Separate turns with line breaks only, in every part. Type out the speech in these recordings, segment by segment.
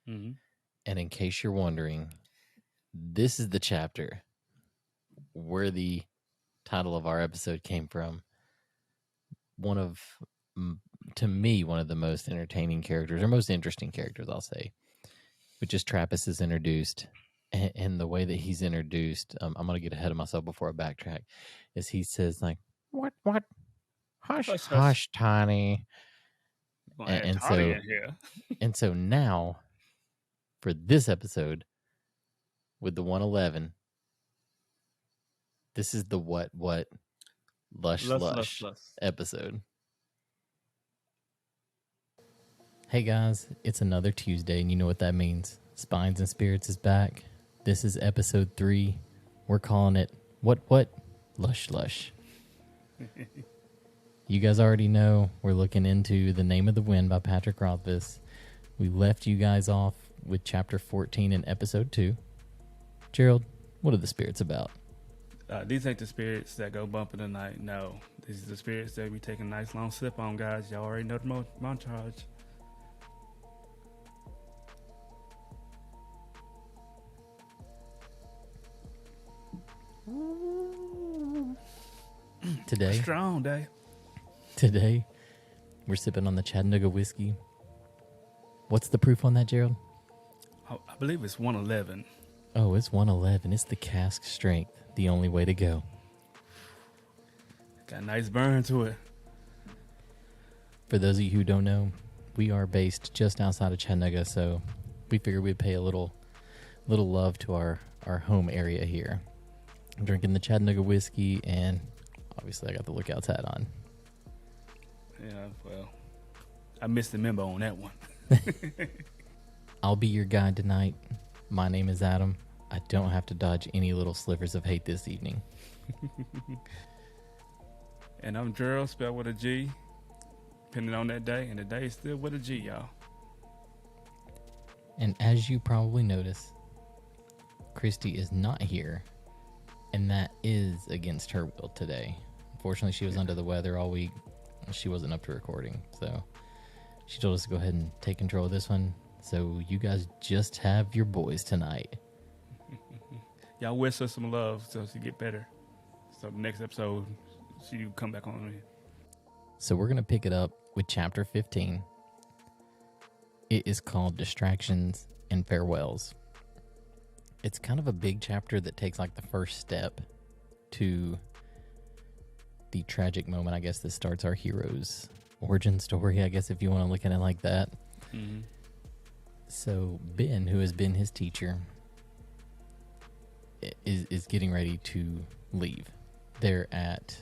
Mm-hmm.
And in case you're wondering, this is the chapter where the title of our episode came from. One of, to me, one of the most entertaining characters, or most interesting characters, I'll say, which is Trappist is introduced. And the way that he's introduced, I'm going to get ahead of myself before I backtrack, is he says, like, what, hush,
Hush, hush.
hush, Tiny.
We're gonna add Toddy in here.
And so now, for this episode, with the 111, this is the what, Lush episode. Hey guys, it's another Tuesday, and you know what that means. Spines and Spirits is back. This is episode 3. We're calling it what? Lush. You guys already know we're looking into The Name of the Wind by Patrick Rothfuss. We left you guys off with chapter 14 in episode 2. Gerald, what are the spirits about?
These ain't the spirits that go bumping tonight. No, these are the spirits that we take a nice long sip on, guys. Y'all already know the montage.
Today,
strong day.
Today, we're sipping on the Chattanooga whiskey. What's the proof on that, Gerald?
I believe it's 111.
Oh, it's 111. It's the cask strength. The only way to go.
Got a nice burn to it.
For those of you who don't know, we are based just outside of Chattanooga, so we figured we'd pay a little love to our home area here. I'm drinking the Chattanooga whiskey, and obviously I got the Lookout's hat on.
Yeah, well, I missed the memo on that one.
I'll be your guide tonight. My name is Adam. I don't have to dodge any little slivers of hate this evening.
And I'm Gerald, spelled with a G, depending on that day, and the day is still with a G, y'all.
And as you probably notice, Christy is not here, and that is against her will today. Unfortunately, she was under the weather all week. She wasn't up to recording, so she told us to go ahead and take control of this one. So you guys just have your boys tonight.
Y'all wish her some love so she get better. So next episode, she come back on here.
So we're going to pick it up with chapter 15. It is called Distractions and Farewells. It's kind of a big chapter that takes like the first step to the tragic moment, I guess, that starts our hero's origin story, I guess, if you want to look at it like that.
Mm-hmm.
So Ben, who has been his teacher, is getting ready to leave. They're at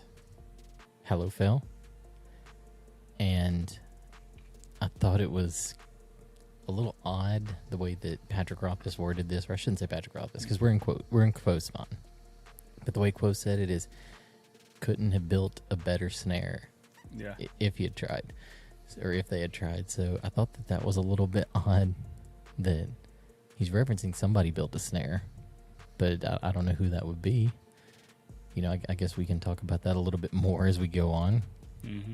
Hallowfell, and I thought it was a little odd the way that Patrick Rothfuss worded this, or I shouldn't say Patrick Rothfuss because we're in quote spawn. But the way quote said it is, couldn't have built a better snare.
Yeah.
If he had tried, or if they had tried. So I thought that was a little bit odd that he's referencing somebody built a snare, but I don't know who that would be. You know, I guess we can talk about that a little bit more as we go on.
Mm-hmm.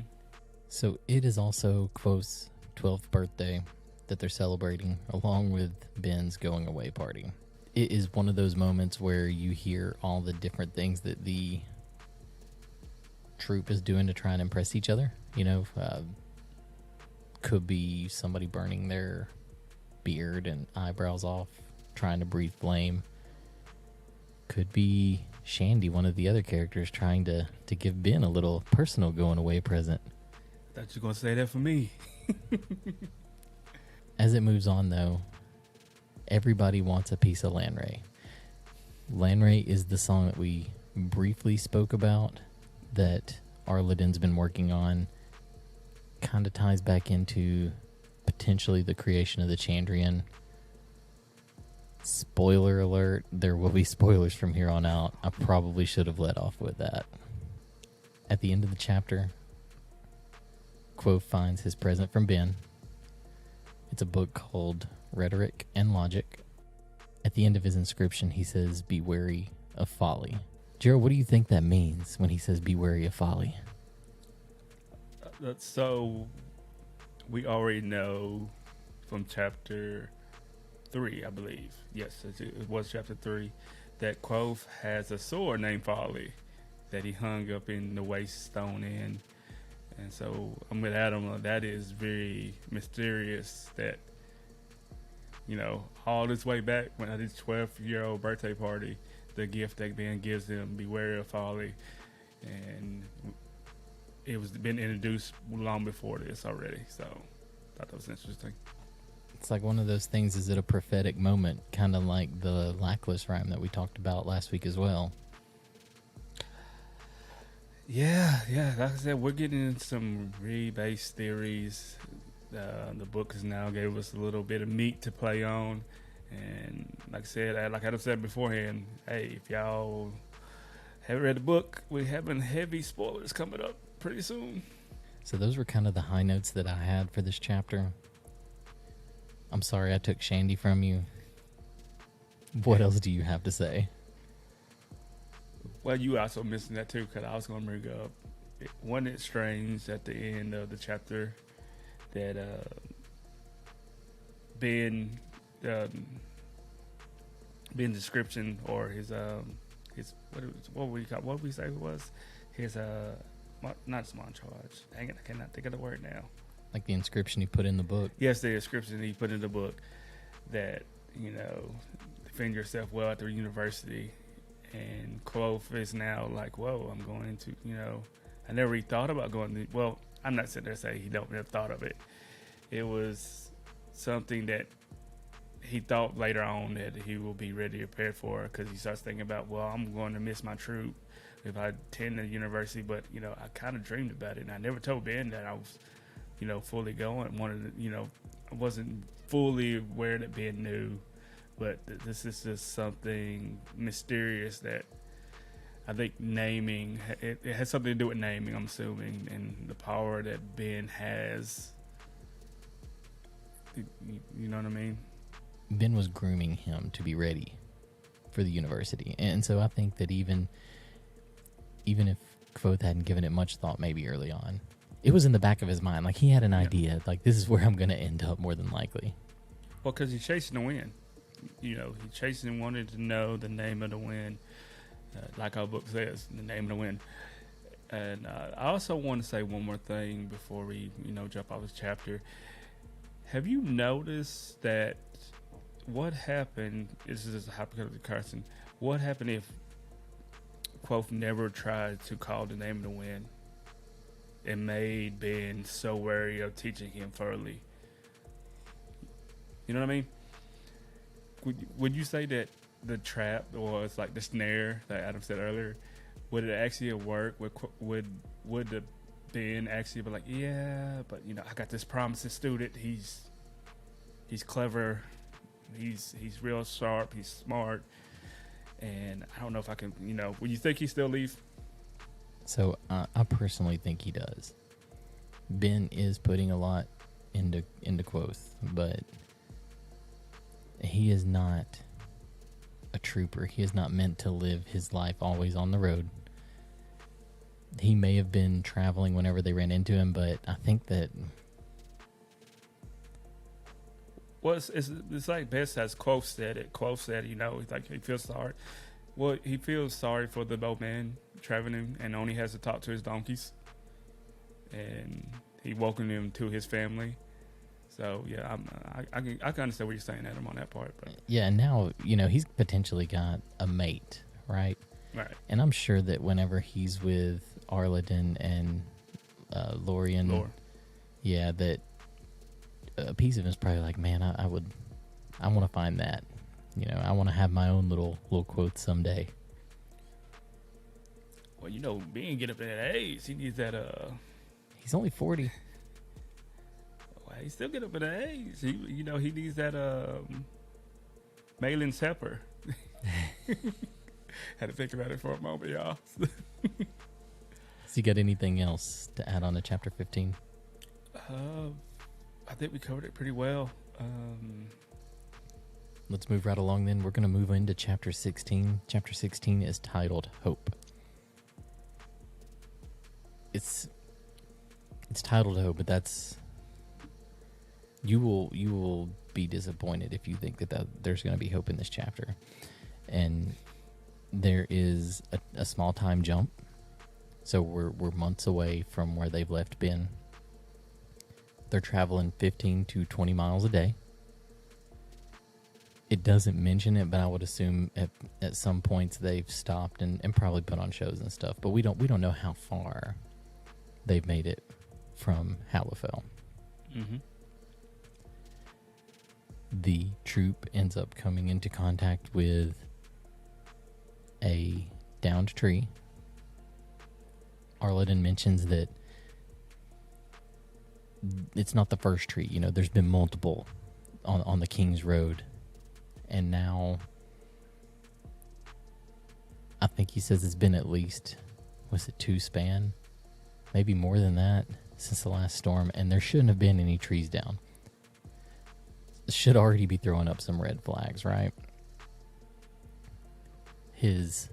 So it is also Quoth's 12th birthday that they're celebrating, along with Ben's going away party. It is one of those moments where you hear all the different things that the troop is doing to try and impress each other. You know, could be somebody burning their beard and eyebrows off, trying to breathe flame. Could be Shandy, one of the other characters, trying to give Ben a little personal going away present.
I thought you were going to say that for me.
As it moves on, though, everybody wants a piece of Lanray. Lanray is the song that we briefly spoke about that Arladin's been working on. Kind of ties back into potentially the creation of the Chandrian. Spoiler alert, there will be spoilers from here on out. I probably should have let off with that. At the end of the chapter, Quoth finds his present from Ben. It's a book called Rhetoric and Logic. At the end of his inscription, he says, "Be wary of folly." Gerald, what do you think that means when he says, "Be wary of folly"?
So we already know from chapter 3, I believe. Yes, it was chapter 3. That Quoth has a sword named Folly that he hung up in the waste stone in. And so I'm with Adam. That is very mysterious that, all this way back when at his 12-year-old birthday party, the gift that Ben gives him, beware of folly. And it was been introduced long before this already. So I thought that was interesting.
It's like one of those things, is it a prophetic moment? Kind of like the Lackless rhyme that we talked about last week as well.
Yeah. Like I said, we're getting into some read-based theories. The book has now gave us a little bit of meat to play on. And like I said, like Adam said beforehand, hey, if y'all haven't read the book, we're having heavy spoilers coming up pretty soon.
So those were kind of the high notes that I had for this chapter. I'm sorry I took Shandy from you. What else do you have to say?
Well, you also mentioned that too, because I was going to bring up, wasn't it strange at the end of the chapter that Ben's description, or his what would we say it was? His not his montage. Dang it, I cannot think of the word now.
Like the inscription he put in the book.
Yes, the inscription he put in the book that, defend yourself well at the university. And Quoth is now like, whoa, I'm going to, I never really thought about going to, well, I'm not sitting there saying he never thought of it. It was something that he thought later on that he will be ready to prepare for, because he starts thinking about, well, I'm going to miss my troop if I attend the university. But, I kind of dreamed about it, and I never told Ben that I was, fully going. I wasn't fully aware that Ben knew. But this is just something mysterious that I think naming, it has something to do with naming, I'm assuming, and the power that Ben has. You know what I mean?
Ben was grooming him to be ready for the university. And so I think that even if Quoth hadn't given it much thought maybe early on, it was in the back of his mind. Like, he had an idea, like, this is where I'm going to end up more than likely.
Well, because he's chasing the wind. He chasing and wanted to know the name of the wind, like our book says, the name of the wind. And I also want to say one more thing before we, jump off this chapter. Have you noticed that what happened, this is a hypothetical question, what happened if Quoth never tried to call the name of the wind? It made Ben so wary of teaching him thoroughly. You know what I mean? Would you say that the trap, or it's like the snare that Adam said earlier, would it actually work? Would the Ben actually be like, yeah, but I got this promising student. He's clever. He's real sharp. He's smart. And I don't know if I can. Would you think he still leave?
So I personally think he does. Ben is putting a lot into Quoth, but he is not a trooper. He is not meant to live his life always on the road. He may have been traveling whenever they ran into him, but I think that...
Well, it's like best as Quoth said it. Quoth said, like he feels sorry. Well, he feels sorry for the boatman traveling and only has to talk to his donkeys. And he welcomed him to his family. So, yeah, I can understand what you're saying, Adam, on that part. But.
Yeah, and now, he's potentially got a mate, right?
Right.
And I'm sure that whenever he's with Arladin and Lore. Yeah, that a piece of him is probably like, man, I want to find that. I want to have my own little quote someday.
Well, being get up in that age, he needs that.
He's only 40.
He still get up in that age. He needs that Malin's helper. Had to think about it for a moment, y'all.
So you got anything else to add on to chapter 15?
I think we covered it pretty well.
Let's move right along then. We're going to move into chapter 16. Chapter 16 is titled Hope. It's titled Hope, but that's You will be disappointed if you think that there's going to be hope in this chapter. And there is a small time jump. So we're months away from where they've left Ben. They're traveling 15 to 20 miles a day. It doesn't mention it, but I would assume at some points they've stopped and probably put on shows and stuff. But we don't know how far they've made it from Hallowfell.
Mm-hmm.
The troop ends up coming into contact with a downed tree. Arledon mentions that it's not the first tree. You know, there's been multiple on the King's Road. And now, I think he says it's been at least, was it 2 span? Maybe more than that since the last storm. And there shouldn't have been any trees down. Should already be throwing up some red flags, right? His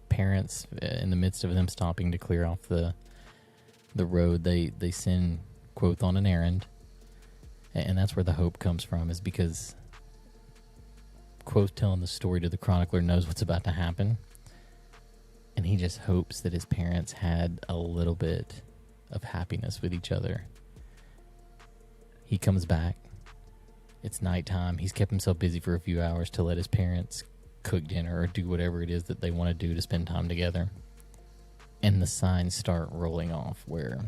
parents, in the midst of them stopping to clear off the road, they send Quoth on an errand. And that's where the hope comes from, is because Quoth telling the story to the chronicler knows what's about to happen. And he just hopes that his parents had a little bit of happiness with each other. He comes back. It's nighttime. He's kept himself busy for a few hours to let his parents cook dinner or do whatever it is that they want to do to spend time together. And the signs start rolling off where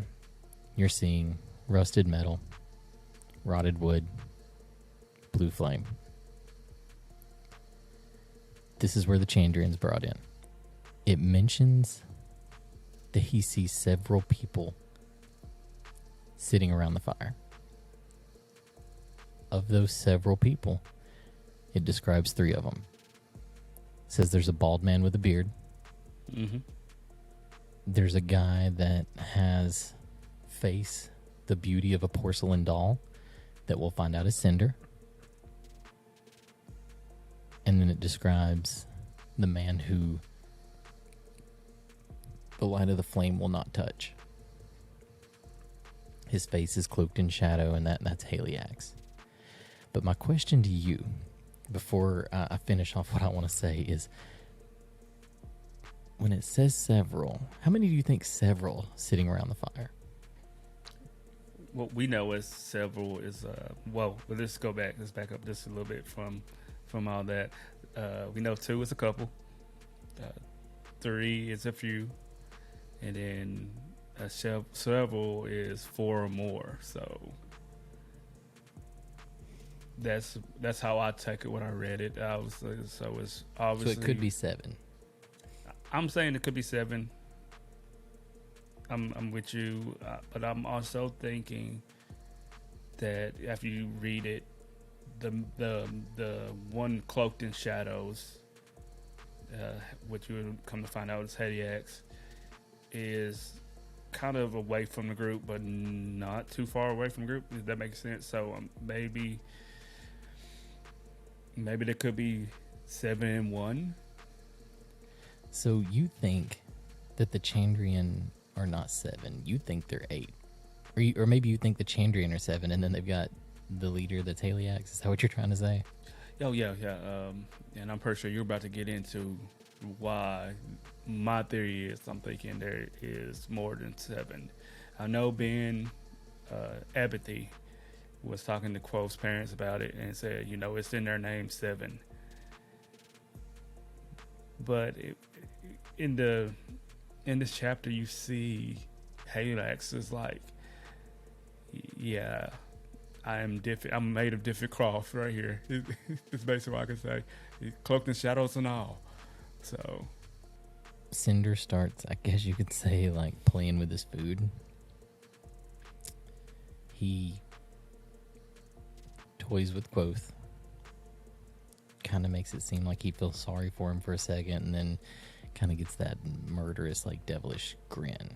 you're seeing rusted metal, rotted wood, blue flame. This is where the Chandrian's brought in. It mentions that he sees several people sitting around the fire. Of those several people, it describes 3 of them. It says there's a bald man with a beard.
Mm-hmm.
There's a guy that has face the beauty of a porcelain doll that we'll find out is Cinder. And then it describes the man who the light of the flame will not touch. His face is cloaked in shadow, and that's Haliax. But my question to you, before I finish off what I want to say, is when it says several, how many do you think several sitting around the fire?
What we know as several is, let's go back. Let's back up just a little bit from all that. We know 2 is a couple. 3 is a few. And then several is 4 or more. So that's how I take it when I read it. So it's obviously.
So it could be 7.
I'm saying it could be 7. I'm with you, but I'm also thinking that after you read it, the one cloaked in shadows, which you would come to find out is Hediax, is kind of away from the group, but not too far away from the group. Does that make sense? So maybe there could be 7 and 1.
So you think that the Chandrian are not 7? You think they're 8, or maybe you think the Chandrian are 7, and then they've got the leader that's Haliax. Is that what you're trying to say?
Oh yeah. And I'm pretty sure you're about to get into why. My theory is I'm thinking there is more than 7. I know Ben Abbathy was talking to Quoth's parents about it and said, it's in their name 7. But in this chapter, you see Haliax is like, yeah, I'm made of different cloth right here. It's basically what I can say. He's cloaked in shadows and all. So
Cinder starts, I guess you could say, like playing with his food. He toys with Quoth. Kind of makes it seem like he feels sorry for him for a second, and then kind of gets that murderous, like devilish grin.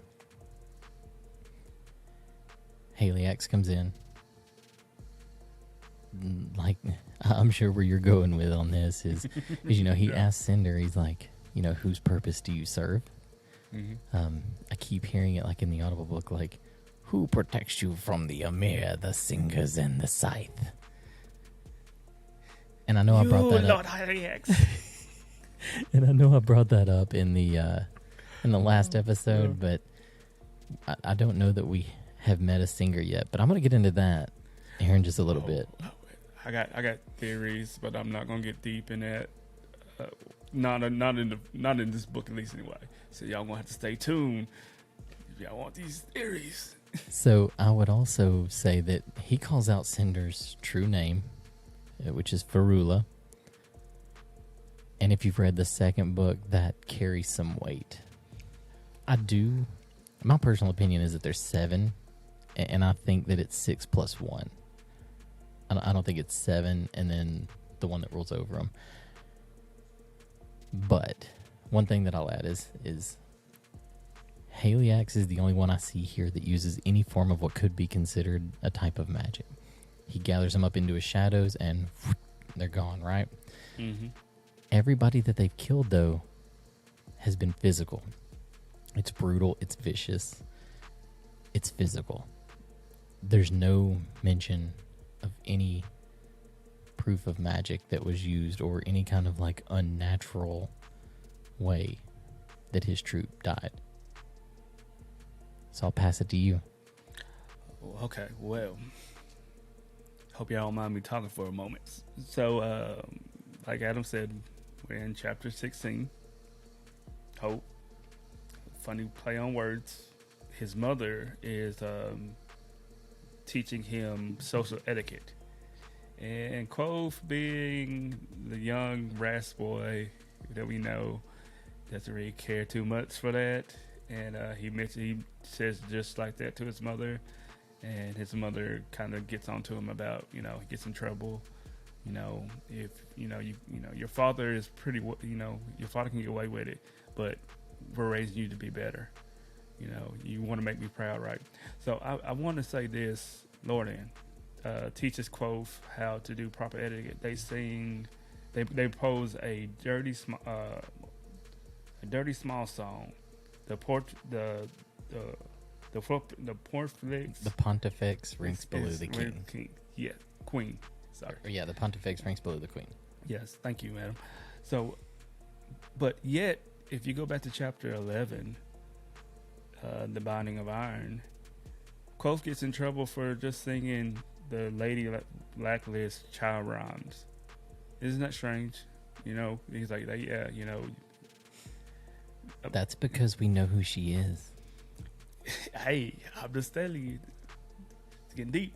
Haliax comes in. Like, I'm sure where you're going with on this is he asks Cinder, he's like, whose purpose do you serve?
Mm-hmm.
I keep hearing it like in the Audible book, like, Who protects you from the Amir, the Singers, and the Scythe? And I know I brought that
Lord
up.
Hyliax.
And I know I brought that up in the last episode, but I don't know that we have met a singer yet. But I'm going to get into that here in just a little bit.
I got theories, but I'm not gonna get deep in that. Not in this book, at least anyway. So y'all gonna have to stay tuned if y'all want these theories.
So I would also say that he calls out Cinder's true name, which is Ferula. And if you've read the second book, that carries some weight. My personal opinion is that there's 7, and I think that it's 6 plus 1. I don't think it's 7 and then the one that rolls over them. But one thing that I'll add is Haliax is the only one I see here that uses any form of what could be considered a type of magic. He gathers them up into his shadows and they're gone, right?
Mm-hmm.
Everybody that they've killed, though, has been physical. It's brutal. It's vicious. It's physical. There's no mention of any proof of magic that was used or any kind of like unnatural way that his troop died. So I'll pass it to you.
Okay, well, hope y'all don't mind me talking for a moment. So, like Adam said, we're in chapter 16. Hope. Funny play on words. His mother is teaching him social etiquette. And Quoth, being the young brass boy that we know, doesn't really care too much for that. And he says just like that to his mother. And his mother kind of gets onto him about, he gets in trouble. If, your father is your father can get away with it, but we're raising you to be better. You want to make me proud, right? So I want to say this, Lordan teaches Quoth how to do proper etiquette. They sing, they pose a dirty small song. The
Pontifex ranks below the king.
Yeah, queen. Sorry.
Yeah, the Pontifex ranks below the queen.
Yes, thank you, madam. So, but yet, if you go back to chapter 11, the Binding of Iron, Quoth gets in trouble for just singing the Lady Blacklist child rhymes. Isn't that strange? He's like, yeah,
That's because we know who she is.
Hey, I'm just telling you, it's getting deep.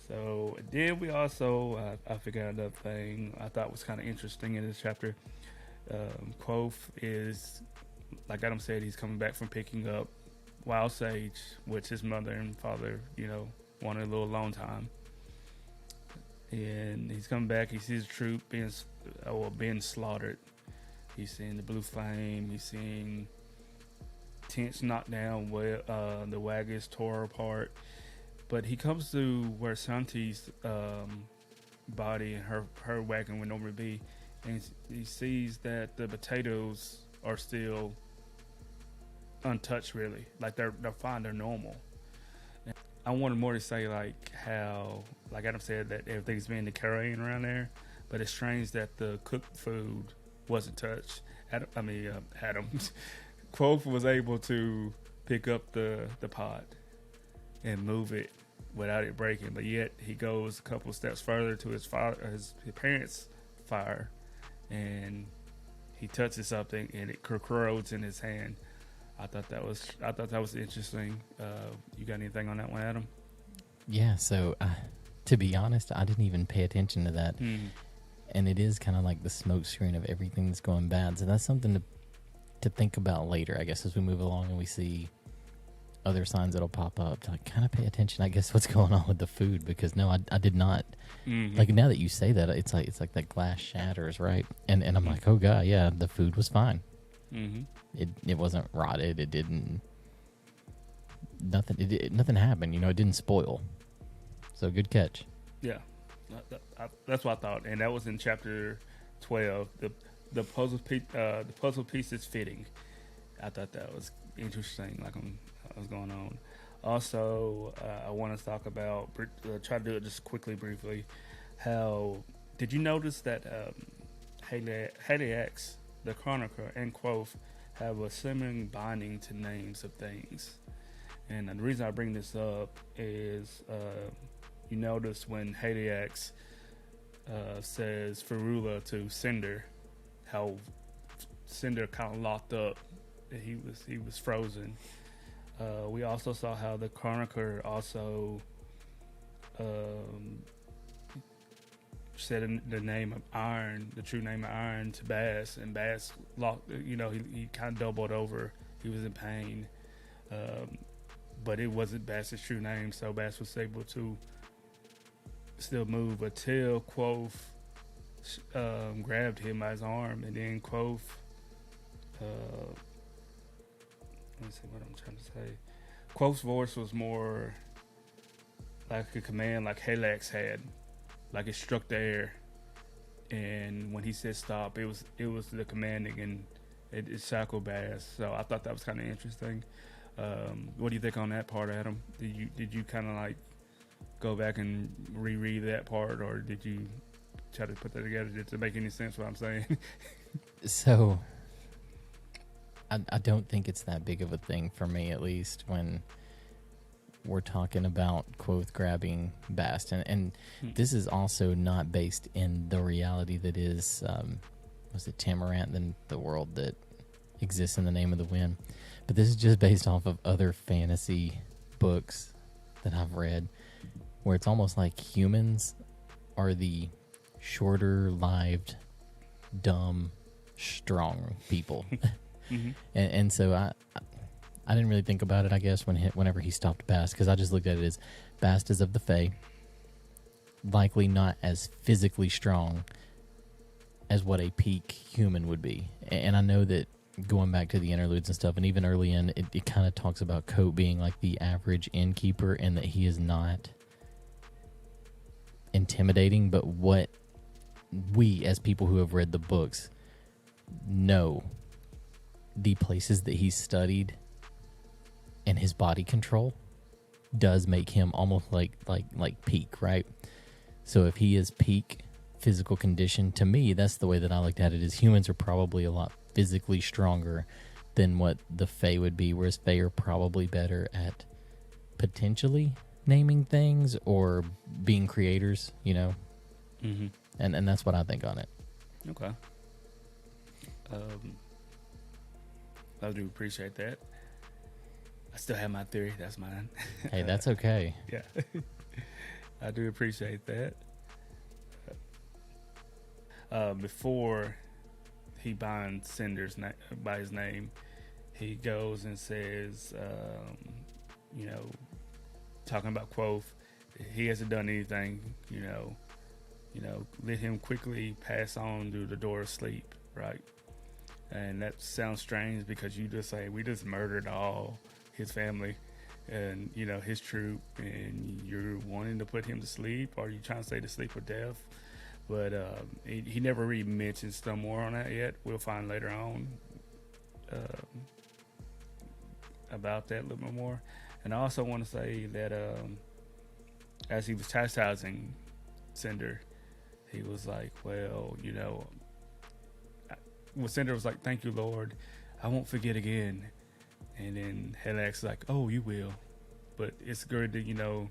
So then we also, I figured out another thing I thought was kind of interesting in this chapter. Quoth is, like Adam said, he's coming back from picking up Wild Sage, which his mother and father, wanted a little alone time. And he's coming back. He sees the troop being slaughtered. He's seeing the blue flame. He's seeing tents knocked down, the wagons tore apart. But he comes to where Santi's body and her wagon would normally be, and he sees that the potatoes are still untouched, really. Like they're fine, they're normal. And I wanted more to say like how, like Adam said, that everything's being decaying around there, but it's strange that the cooked food wasn't touched. Adam Quoth was able to pick up the pot and move it without it breaking, but yet he goes a couple steps further to his parents' fire, and he touches something and it corrodes in his hand. I thought that was interesting. You got anything on that one, Adam?
Yeah. So, to be honest, I didn't even pay attention to that, and it is kind of like the smoke screen of everything that's going bad. So that's something to think about later, I guess, as we move along and we see other signs that'll pop up to like kind of pay attention, I guess, what's going on with the food, because no, I did not. Like now that you say that, it's like that glass shatters, right? And I'm like, oh god, yeah, the food was fine. It wasn't rotted. It didn't. Nothing happened. It didn't spoil. So good catch.
Yeah, that's what I thought, and that was in chapter 12. The puzzle piece is fitting. I thought that was interesting. Like what was going on. Also, I want to talk about, try to do it just quickly, briefly. How did you notice that Haley X, the Chronicler, and Quoth have a similar binding to names of things? And the reason I bring this up is you notice when Haley X says Ferula to Cinder, how Cinder kind of locked up. He was frozen. We also saw how the Chronicler also said the name of Iron, the true name of Iron, to Bass, and Bass locked. He kind of doubled over. He was in pain, but it wasn't Bass's true name, so Bass was able to still move until Quoth grabbed him by his arm, and then Quoth. Let me see what I'm trying to say. Quoth's voice was more like a command, like Halax had, like it struck the air, and when he said stop, it was the commanding, and it shackled Bass. So I thought that was kind of interesting. What do you think on that part, Adam? Did you kind of like go back and reread that part, or did you try to put that together? Did it make any sense what I'm saying?
So I don't think it's that big of a thing for me, at least when we're talking about Quoth grabbing Bast. And this is also not based in the reality that is, was it Tamarant, than the world that exists in the name of the wind. But this is just based off of other fantasy books that I've read, where it's almost like humans are the shorter-lived, dumb, strong people. Mm-hmm. And so I didn't really think about it, I guess, whenever he stopped Bast, because I just looked at it as Bast is of the Fae, likely not as physically strong as what a peak human would be. And I know that going back to the interludes and stuff, and even early in, it kind of talks about Coat being like the average innkeeper, and that he is not intimidating, but what we, as people who have read the books, know the places that he's studied and his body control does make him almost like peak, right? So if he is peak physical condition, to me, that's the way that I looked at it, is humans are probably a lot physically stronger than what the Fae would be, whereas Fae are probably better at potentially naming things or being creators, Mm-hmm. And that's what I think on it.
Okay. I do appreciate that. I still have my theory. That's mine.
Hey, that's okay.
Yeah. I do appreciate that. Before he binds Cinder's by his name, he goes and says, talking about Quoth, he hasn't done anything, let him quickly pass on through the door of sleep, right? And that sounds strange because you just say, we just murdered all his family and, his troop, and you're wanting to put him to sleep, or you trying to say to sleep or death? But he never really mentions some more on that yet. We'll find later on about that a little bit more. And I also want to say that as he was chastising Cinder, he was like, Cinder was like, thank you, Lord, I won't forget again. And then Helax like, oh, you will. But it's good that, that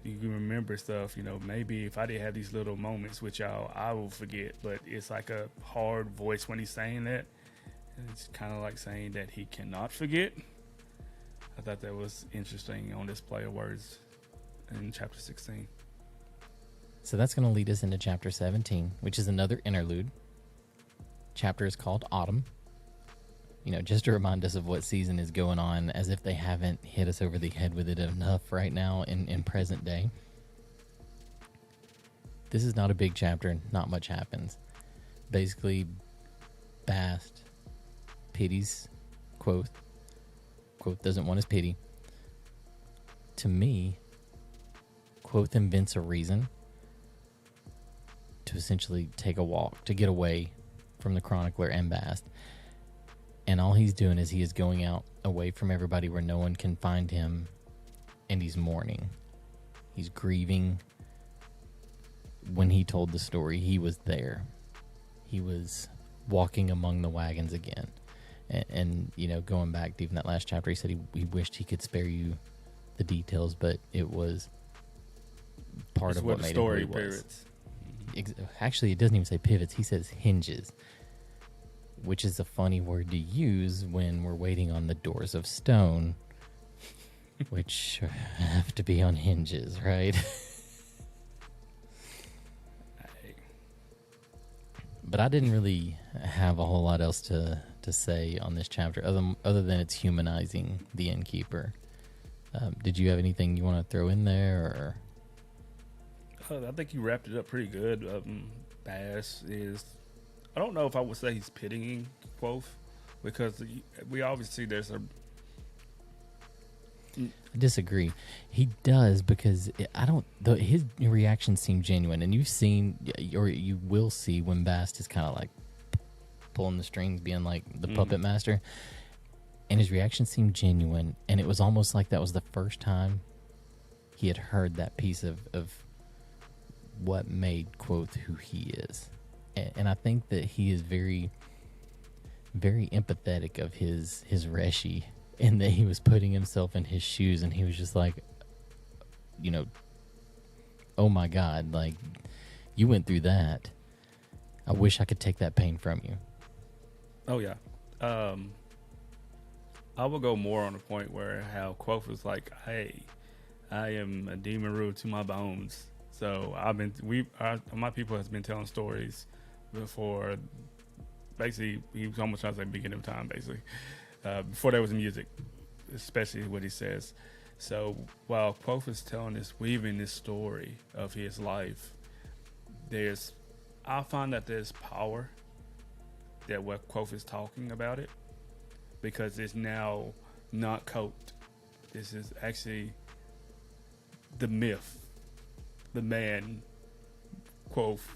you can remember stuff. Maybe if I didn't have these little moments with y'all, I will forget. But it's like a hard voice when he's saying that. And it's kind of like saying that he cannot forget. I thought that was interesting on this play of words in chapter 16.
So that's going to lead us into chapter 17, which is another interlude. Chapter is called Autumn. Just to remind us of what season is going on, as if they haven't hit us over the head with it enough right now in present day. This is not a big chapter. Not much happens. Basically, Bast pities Quoth. Quoth doesn't want his pity. To me, Quoth invents a reason to essentially take a walk, to get away from the Chronicler and Bast. And all he's doing is he is going out away from everybody where no one can find him, and he's mourning. He's grieving. When he told the story, he was there. He was walking among the wagons again. And you know, going back to even that last chapter, he said he wished he could spare you the details, but it was part of what made
story
it what it was.
pivots.
Actually, it doesn't even say pivots. He says hinges, which is a funny word to use when we're waiting on the doors of stone, which have to be on hinges, right? But I didn't really have a whole lot else to say on this chapter, other than it's humanizing the innkeeper. Did you have anything you want to throw in there? Or?
I think you wrapped it up pretty good. Bass is, I don't know if I would say he's pitying Quoth, because we obviously there's a.
I disagree. He does, because his reactions seem genuine, and you've seen, or you will see, when Bast is kind of like pulling the strings, being like the puppet master, and his reactions seemed genuine, and it was almost like that was the first time he had heard that piece of what made Quoth who he is. And I think that he is very, very empathetic of his Reshi, in that he was putting himself in his shoes, and he was just like, you know, oh my God, like, you went through that. I wish I could take that pain from you.
Oh yeah. I will go more on the point where how Quoth was like, hey, I am a demon to my bones. So my people has been telling stories before, basically, he was almost trying to say beginning of time, basically, before there was music, especially what he says. So while Quoth is telling this, weaving this story of his life, I find that there's power that what Quoth is talking about it, because it's now not coped. This is actually the myth. The man, Quoth,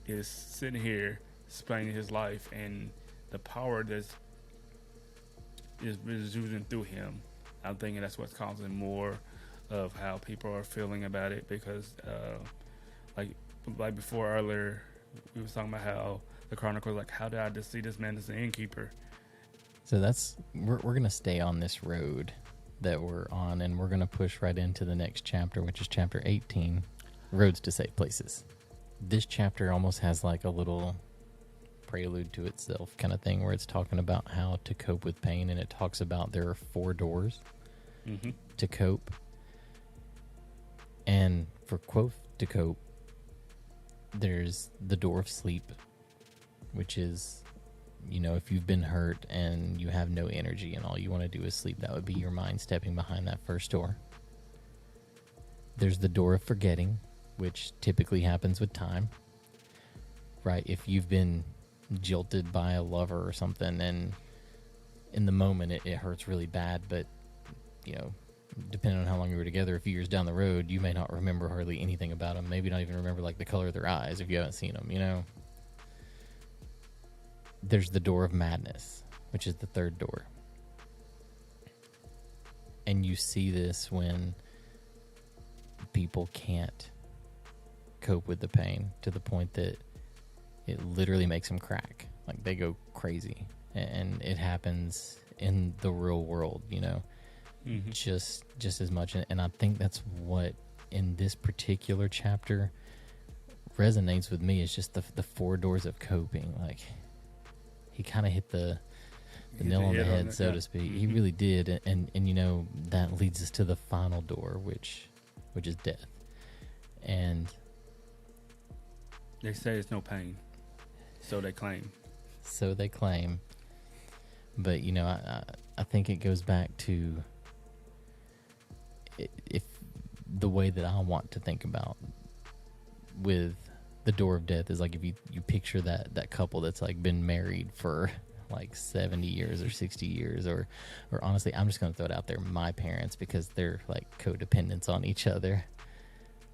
is sitting here explaining his life, and the power that is oozing through him. I'm thinking that's what's causing more of how people are feeling about it, because like before earlier, we was talking about how the Chronicle, like, how did I just see this man as an innkeeper?
So we're going to stay on this road that we're on, and we're going to push right into the next chapter, which is chapter 18, Roads to Safe Places. This chapter almost has like a little prelude to itself kind of thing, where it's talking about how to cope with pain, and it talks about there are 4 doors to cope. And for Quoth to cope, there's the door of sleep, which is, you know, if you've been hurt and you have no energy and all you want to do is sleep, that would be your mind stepping behind that first door. There's the door of forgetting, which typically happens with time, right? If you've been jilted by a lover or something, and in the moment it hurts really bad, but, you know, depending on how long you were together, a few years down the road, you may not remember hardly anything about them. Maybe not even remember like the color of their eyes if you haven't seen them, you know? There's the door of madness, which is the 3rd door. And you see this when people can't cope with the pain to the point that it literally makes them crack. Like, they go crazy. And it happens in the real world, you know, just as much. And I think that's what, in this particular chapter, resonates with me, is just the 4 doors of coping. Like, he kind of hit the nail on the head, so to speak. He really did. And you know, that leads us to the final door, which is death. And
they say there's no pain, so they claim.
But, you know, I think it goes back to if the way that I want to think about with the door of death is like, if you picture that couple that's like been married for like 70 years or 60 years, or honestly, I'm just going to throw it out there, my parents, because they're like codependents on each other,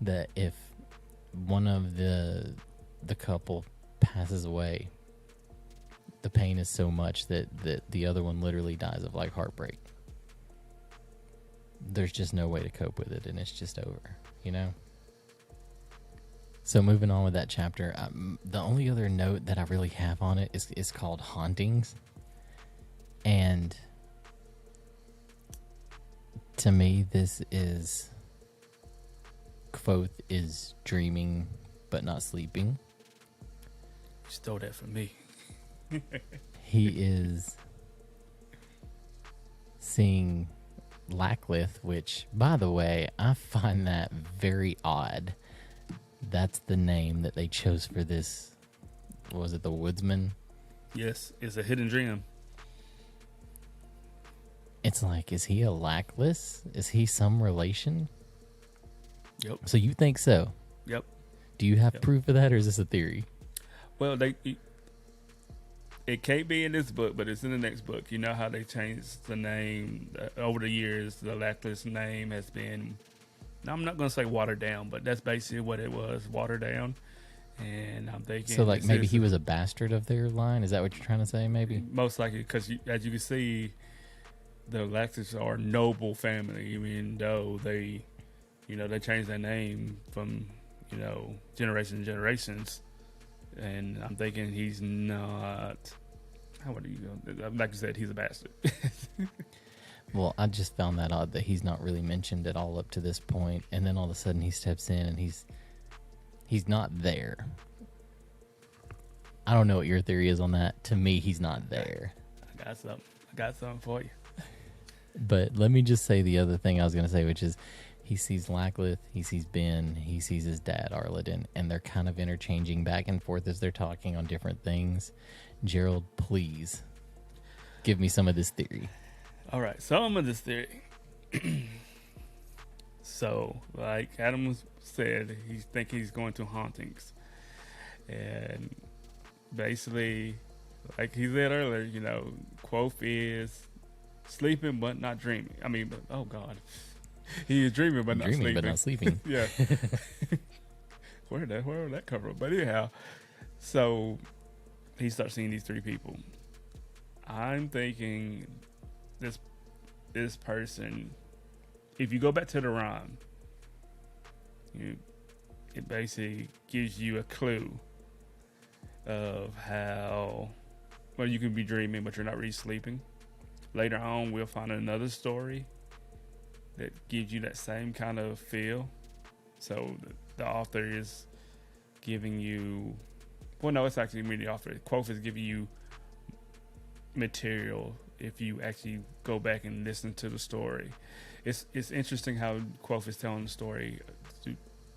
that if one of the couple passes away, the pain is so much that the other one literally dies of like heartbreak. There's just no way to cope with it, and it's just over, you know? So moving on with that chapter, the only other note that I really have on it is called Hauntings. And to me, this is... Kvothe is dreaming but not sleeping.
Stole that from me.
He is seeing Lacklith, which, by the way, I find that very odd. That's the name that they chose for this. Was it the Woodsman?
Yes, it's a hidden dream.
It's like, is he a Lacklith? Is he some relation?
Yep.
So you think so?
Yep.
Do you have proof of that, or is this a theory?
Well, it can't be in this book, but it's in the next book. You know how they changed the name over the years. The Lackless name has been, I'm not going to say watered down, but that's basically what it was, watered down. And I'm thinking,
so like maybe he was a bastard of their line. Is that what you're trying to say? Maybe
most likely, because as you can see, the Lackless are a noble family, even though they, they changed their name from, generations and generations. And I'm thinking he's not. How would you go? Like you said, he's a bastard.
Well, I just found that odd that he's not really mentioned at all up to this point, and then all of a sudden he steps in and he's not there. I don't know what your theory is on that. To me, he's not there.
I got something for you.
But let me just say the other thing I was going to say, which is he sees Lacklith, he sees Ben, he sees his dad, Arladin, and they're kind of interchanging back and forth as they're talking on different things. Gerald, please give me some of this theory.
All right, some of this theory. So, like Adam said, he's going to hauntings. And basically, like he said earlier, Kvothe is sleeping but not dreaming. I mean, oh God. He is dreaming but not sleeping.
But not sleeping.
Yeah. Where did that come from? But anyhow, so he starts seeing these three people. I'm thinking this person, if you go back to the rhyme, it basically gives you a clue of how, well, you can be dreaming but you're not really sleeping. Later on, we'll find another story that gives you that same kind of feel. So the author is giving you, well, no, it's actually me, the author. Kvothe is giving you material if you actually go back and listen to the story. It's interesting how Kvothe is telling the story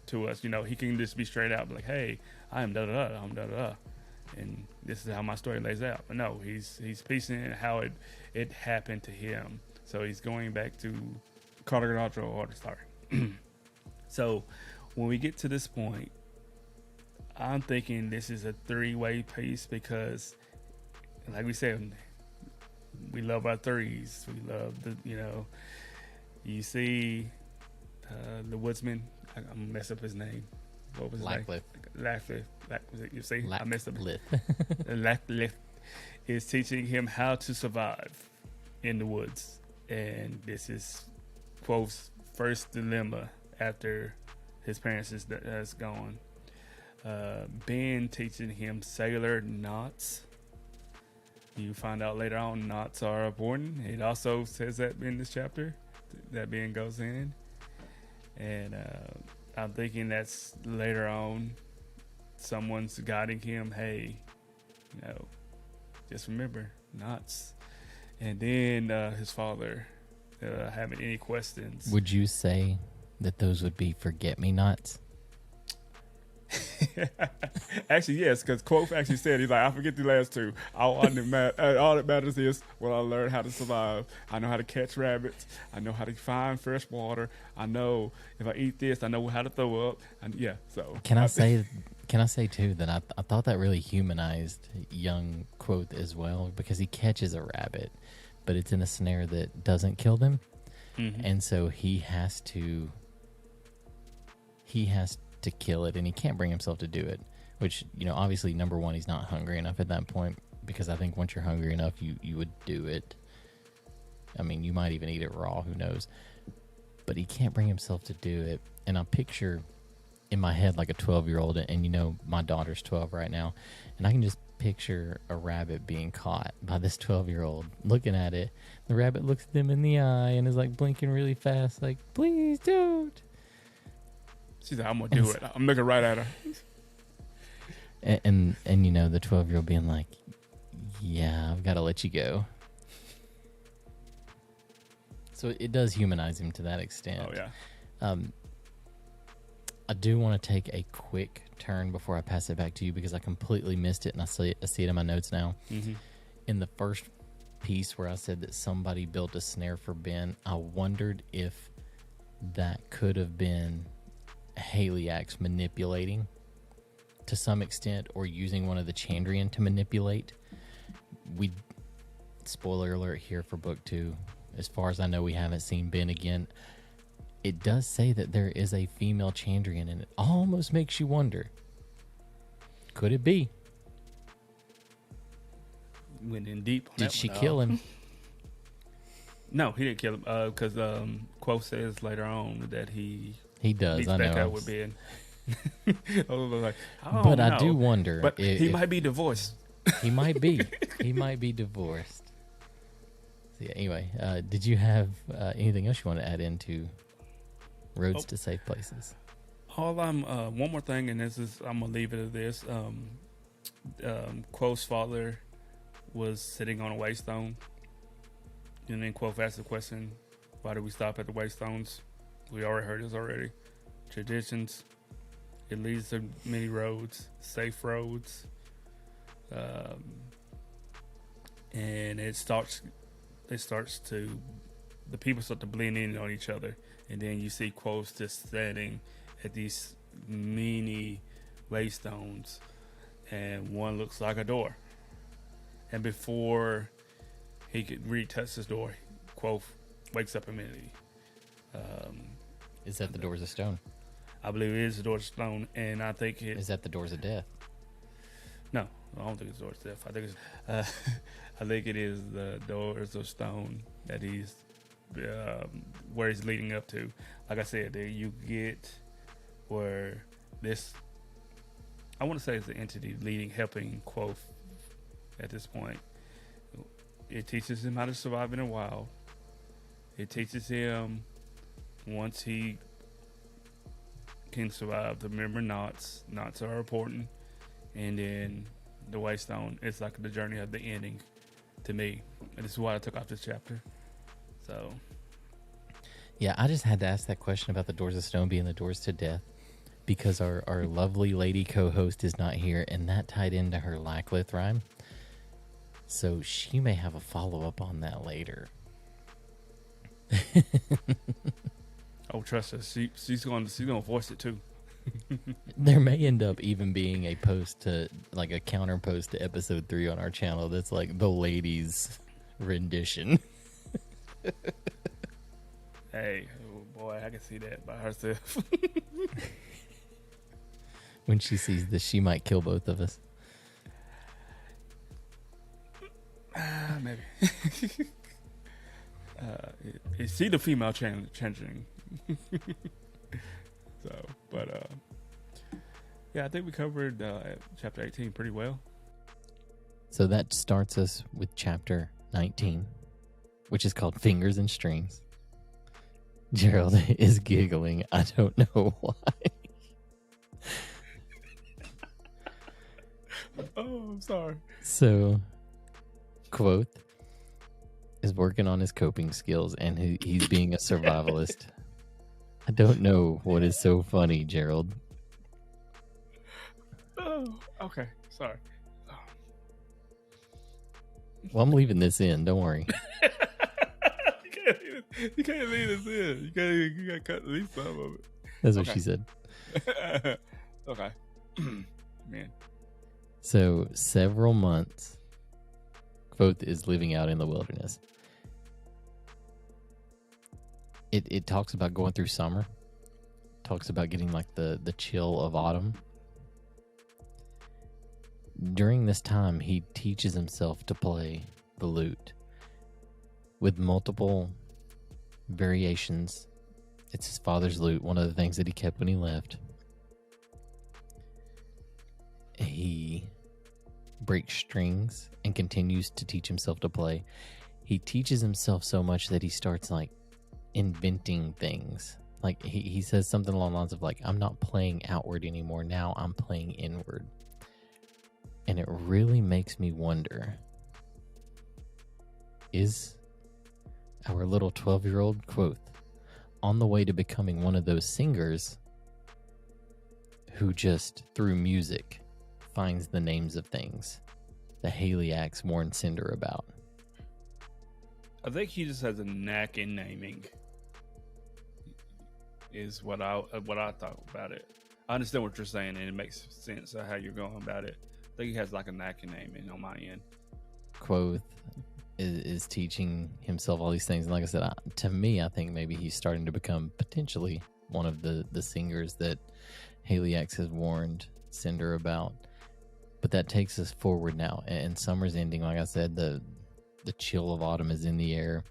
to us. He can just be straight out, like, hey, I am da-da-da, I'm da-da-da. And this is how my story lays out. But no, he's piecing in how it happened to him. So he's going back to chronological order. Sorry. So when we get to this point, I'm thinking this is a three-way piece because, like we said, we love our threes. We love you see the woodsman. I'm gonna mess up his name. What was his name? Lacklith. You see, I messed up. Lacklith is teaching him how to survive in the woods, and this is Kvothe's first dilemma after his parents is gone. Ben teaching him sailor knots. You find out later on knots are important. It also says that in this chapter that Ben goes in, and I'm thinking that's later on someone's guiding him. Hey, just remember knots. And then his father having any questions.
Would you say that those would be forget-me-nots?
Actually, yes, because Kvothe actually said, he's like, I forget the last two. All that matters is, well, I learned how to survive. I know how to catch rabbits. I know how to find fresh water. I know if I eat this, I know how to throw up. And yeah, so.
Can I say too that I thought that really humanized young Kvothe as well, because he catches a rabbit, but it's in a snare that doesn't kill them. Mm-hmm. And so he has to kill it, and he can't bring himself to do it, which, obviously, number one, he's not hungry enough at that point, because I think once you're hungry enough, you would do it. I mean, you might even eat it raw, who knows? But he can't bring himself to do it. And I picture in my head like a 12-year-old, and you know, my daughter's 12 right now, and I can just picture a rabbit being caught by this 12-year-old looking at it. The rabbit looks at them in the eye and is like blinking really fast, like, please don't.
She's like, I'm gonna do it. I'm looking right at her.
And you know, the 12-year-old being like, yeah, I've got to let you go. So it does humanize him to that extent.
Oh, yeah.
I do want to take a quick turn before I pass it back to you because I completely missed it, and I see it in my notes now.
Mm-hmm.
In the first piece where I said that somebody built a snare for Ben, I wondered if that could have been Haliax manipulating to some extent, or using one of the Chandrian to manipulate. Spoiler alert here for book 2. As far as I know, we haven't seen Ben again. It does say that there is a female Chandrian, and it almost makes you wonder, could it be?
Went in deep.
Did she kill him?
No, he didn't kill him. Because Quoth says later on that he
does. I
back
know.
up with Ben. I was like,
but I do wonder.
But he might be divorced.
He might be. He might be divorced. So yeah, anyway, did you have anything else you want to add into Roads to Safe Places?
One more thing, and I'm gonna leave it at this. Quoth's father was sitting on a waystone, and then Quoth asked the question, "Why do we stop at the waystones?" We already heard this already. Traditions. It leads to many roads, safe roads, and the people start to blend in on each other, and then you see Quoth just standing at these many waystones, and one looks like a door. And before he could retouch this door, Quoth wakes up immediately.
Is that the Doors of Stone?
I believe it is the Doors of Stone, and I think
Is that the Doors of Death?
No, I don't think it's Doors of Death. I think I think it is the Doors of Stone that he's where he's leading up to. Like I said, there you get where this. I want to say it's the entity helping Quoth at this point. It teaches him how to survive in the wild. It teaches him once he can survive to remember knots. Knots are important. And then the Waystone, it's like the journey of the ending to me. And this is why I took off this chapter. So.
Yeah, I just had to ask that question about the Doors of Stone being the doors to death because our lovely lady co-host is not here, and that tied into her Lacklith rhyme. So she may have a follow-up on that later.
Oh, trust us. She's going to voice it too.
There may end up even being a post to, like a counter post to episode 3 on our channel that's like the ladies rendition.
Hey, oh boy, I can see that by herself.
When she sees this, she might kill both of us.
Maybe. Is she the female changeling? So, but yeah, I think we covered chapter 18 pretty well.
So that starts us with chapter 19, which is called Fingers and Strings. Gerald is giggling. I don't know why.
Oh, I'm sorry.
So, Quoth is working on his coping skills, and he's being a survivalist. I don't know what is so funny, Gerald.
Oh, okay. Sorry. Oh.
Well, I'm leaving this in. Don't worry.
You can't leave this in. You got to cut at least some of it.
That's what she said.
Okay. Man.
So, several months, Quoth is living out in the wilderness. It talks about going through summer. Talks about getting like the chill of autumn. during this time, he teaches himself to play the lute with multiple variations. It's his father's lute, one of the things that he kept when he left. He breaks strings and continues to teach himself to play. He teaches himself so much that he starts like inventing things. Like he says something along the lines of like, I'm not playing outward anymore. Now I'm playing inward. And it really makes me wonder, is our little 12-year-old Quoth on the way to becoming one of those singers who just, through music, finds the names of things that Haliax warned Cinder about?
I think he just has a knack in naming. Is what I thought about it. I understand what you're saying, and it makes sense of how you're going about it. I think he has like a knack in naming on my end.
Quoth is teaching himself all these things, and like I said, to me, I think maybe he's starting to become potentially one of the singers that Haliax has warned Cinder about. But that takes us forward now, and summer's ending. Like I said, the chill of autumn is in the air.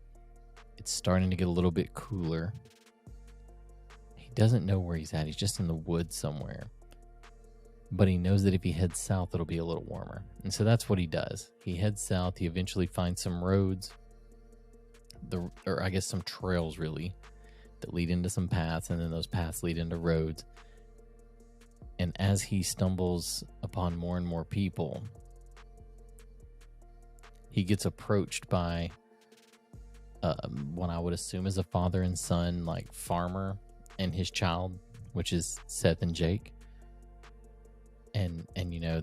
It's starting to get a little bit cooler. He doesn't know where he's at. He's just in the woods somewhere. But he knows that if he heads south, it'll be a little warmer. And so that's what he does. He heads south. He eventually finds some roads, or I guess some trails, really, that lead into some paths, and then those paths lead into roads. And as he stumbles upon more and more people, he gets approached by what I would assume is a father and son, like farmer and his child, which is Seth and Jake. And you know,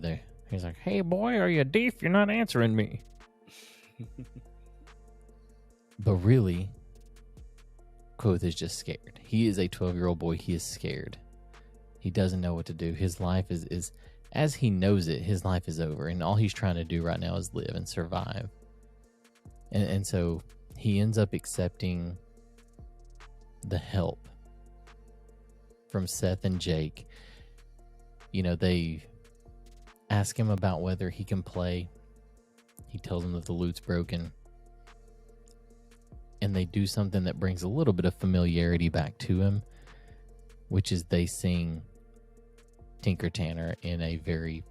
he's like, "Hey boy, are you deaf? You're not answering me." But really, Quoth is just scared. He is a 12-year-old boy. He is scared. He doesn't know what to do. His life is as he knows it, his life is over. And all he's trying to do right now is live and survive. And so he ends up accepting the help from Seth and Jake. You know, they ask him about whether he can play. He tells them that the lute's broken. And they do something that brings a little bit of familiarity back to him, which is they sing Tinker Tanner in a very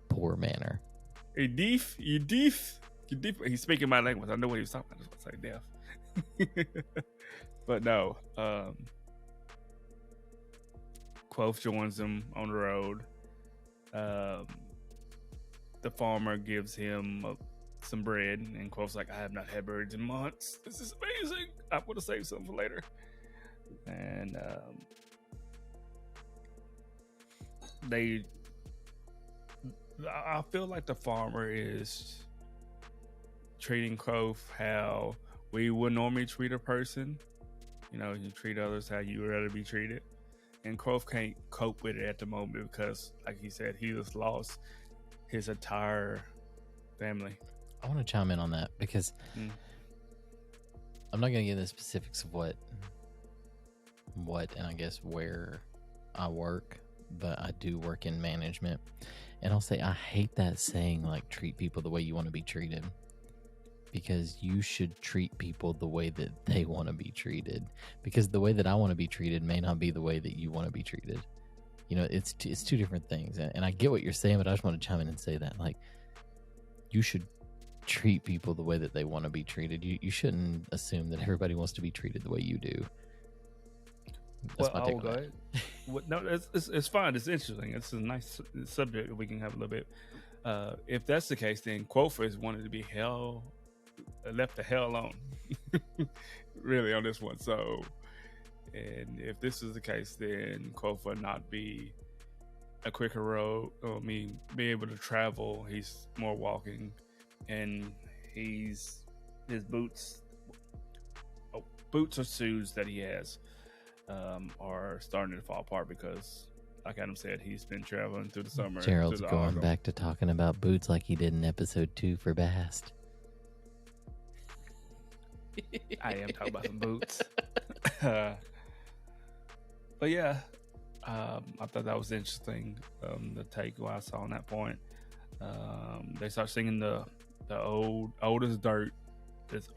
poor manner.
Hey, deaf, you deaf. You deaf. He's speaking my language. I know what he was talking about. I was like, deaf. But no. Quoth joins him on the road. The farmer gives him some bread, and Quoth's like, I have not had birds in months. This is amazing. I'm going to save something for later. And I feel like the farmer is treating Quoth how we would normally treat a person. You know, you treat others how you would rather be treated. And Quoth can't cope with it at the moment because, like he said, he just lost his entire family.
I want to chime in on that because I'm not going to get into the specifics of what and I guess where I work, but I do work in management. And I'll say I hate that saying, like, treat people the way you want to be treated. Because you should treat people the way that they want to be treated. Because the way that I want to be treated may not be the way that you want to be treated. You know, it's two different things. And I get what you're saying, but I just want to chime in and say that, like, you should treat people the way that they want to be treated. You shouldn't assume that everybody wants to be treated the way you do. That's my take on that.
Well, no, it's fine. It's interesting. It's a nice subject we can have a little bit. If that's the case, then Quoth is wanted to be left the hell alone. Really, on this one. So, and if this is the case, then Quoth would not be a quicker road. I mean, be able to travel. He's more walking, and his boots or shoes that he has are starting to fall apart because, like Adam said, he's been traveling through the summer.
Gerald's going back to talking about boots like he did in episode 2 for Bast.
I am talking about some boots. But yeah, I thought that was interesting, the take I saw on that point. They start singing the old as dirt, as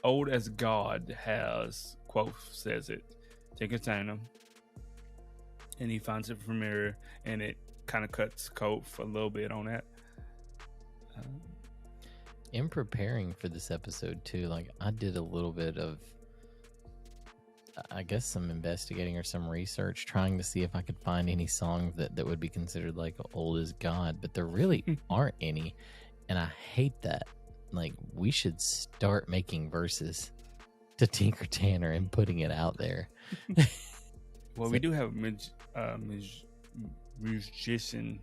old as God has, quote says it, to contain him. And he finds it familiar, and it kind of cuts Kof a little bit on that.
In preparing for this episode too, like I did a little bit of, I guess, some investigating or some research, trying to see if I could find any songs that would be considered like old as God, but there really aren't any, and I hate that. Like, we should start making verses to Tinker Tanner and putting it out there.
Well, we do have a musician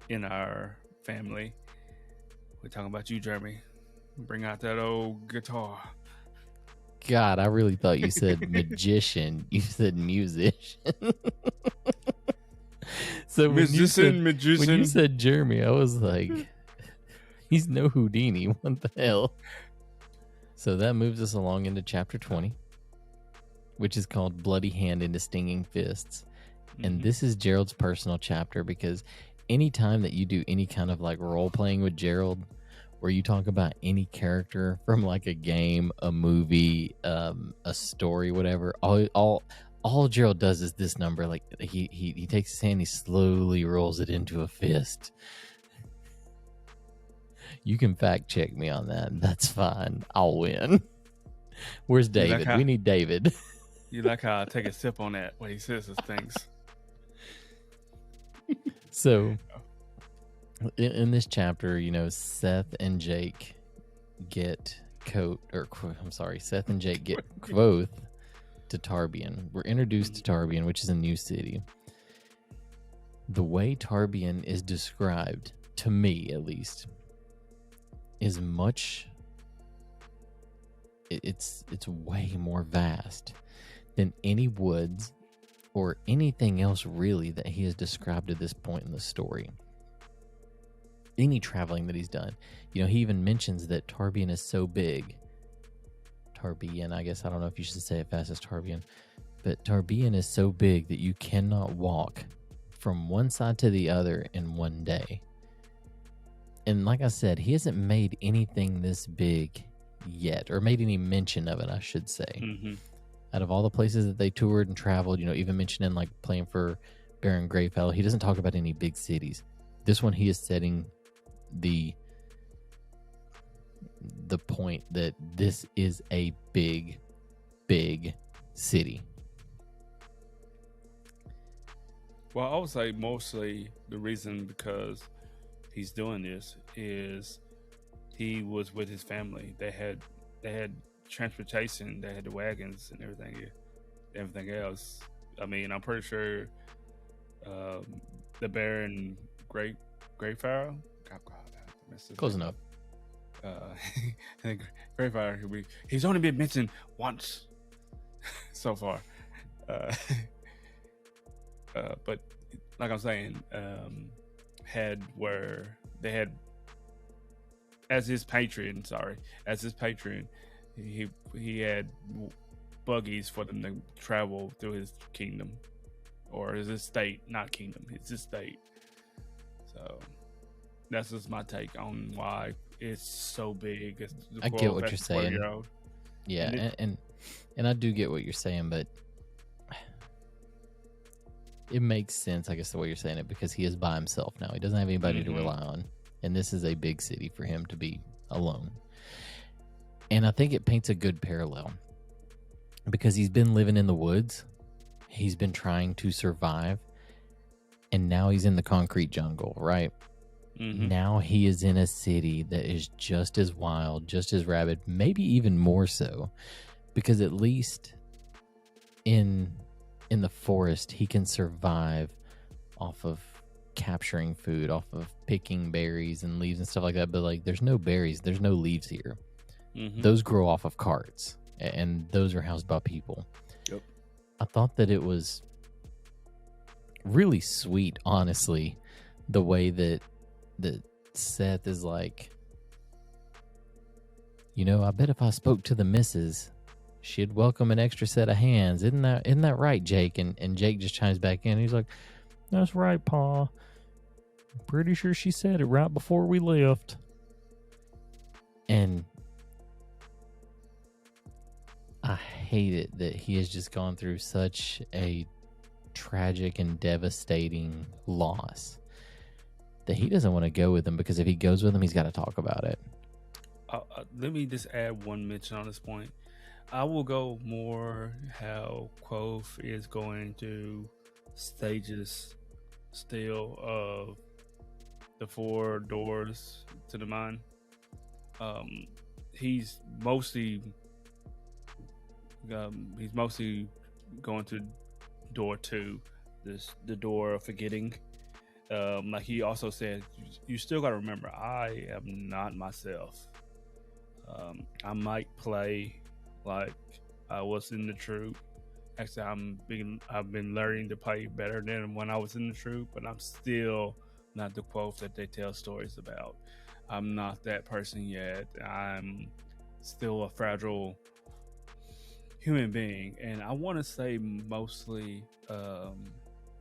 in our family. We're talking about you, Jeremy. Bring out that old guitar.
God, I really thought you said magician. You said musician. So when you said Jeremy, I was like, he's no Houdini. What the hell? So that moves us along into chapter 20, which is called Bloody Hand into Stinging Fists. And this is Gerald's personal chapter, because anytime that you do any kind of like role playing with Gerald, where you talk about any character from like a game, a movie, a story, whatever, all Gerald does is this number. Like he takes his hand, he slowly rolls it into a fist. You can fact check me on that. That's fine. I'll win. Where's David? We need David.
You like how I take a sip on that when he says those things.
So in this chapter, Seth and Jake get Seth and Jake get Quoth to Tarbian. We're introduced to Tarbian, which is a new city. The way Tarbian is described, to me at least, is much... It's way more vast than any woods or anything else really that he has described at this point in the story. Any traveling that he's done. He even mentions that Tarbian is so big. Tarbian, I guess, I don't know if you should say it fast as Tarbian, but Tarbian is so big that you cannot walk from one side to the other in one day. And like I said, he hasn't made anything this big yet, or made any mention of it, I should say. Mm-hmm. Out of all the places that they toured and traveled, even mentioning like playing for Baron Greyfellow, he doesn't talk about any big cities. This one, he is setting the point that this is a big city.
Well, I would say mostly the reason because he's doing this is he was with his family. They had transportation. They had the wagons and everything else. I mean, I'm pretty sure the Baron Greyfire.
Close enough.
I think Greyfire. He's only been mentioned once so far. But like I'm saying, they had as his patron, he had buggies for them to travel through his kingdom, or his estate, not kingdom, his estate. So that's just my take on why it's so big.
I get what you're saying. Yeah, and I do get what you're saying, but it makes sense, I guess, the way you're saying it, because he is by himself now. He doesn't have anybody to rely on, and this is a big city for him to be alone. And I think it paints a good parallel, because he's been living in the woods, he's been trying to survive, and now he's in the concrete jungle, right? Mm-hmm. Now he is in a city that is just as wild, just as rabid, maybe even more so, because at least in the forest, he can survive off of capturing food, off of picking berries and leaves and stuff like that. But like, there's no berries, there's no leaves here. Mm-hmm. Those grow off of carts, and those are housed by people. Yep. I thought that it was really sweet, honestly, the way that Seth is like, I bet if I spoke to the missus, she'd welcome an extra set of hands. Isn't that right, Jake? And Jake just chimes back in. He's like, that's right, Pa. Pretty sure she said it right before we left. And I hate it that he has just gone through such a tragic and devastating loss that he doesn't want to go with him, because if he goes with him, he's got to talk about it.
Let me just add one mention on this point. I will go more how Quoth is going to stages still of the 4 doors to the mine. He's mostly going to door 2, the door of forgetting. Like he also said, you still got to remember, I am not myself. I might play like I was in the troop. Actually, I've been learning to play better than when I was in the troop, but I'm still not the Quoth that they tell stories about. I'm not that person yet. I'm still a fragile human being, and I want to say mostly,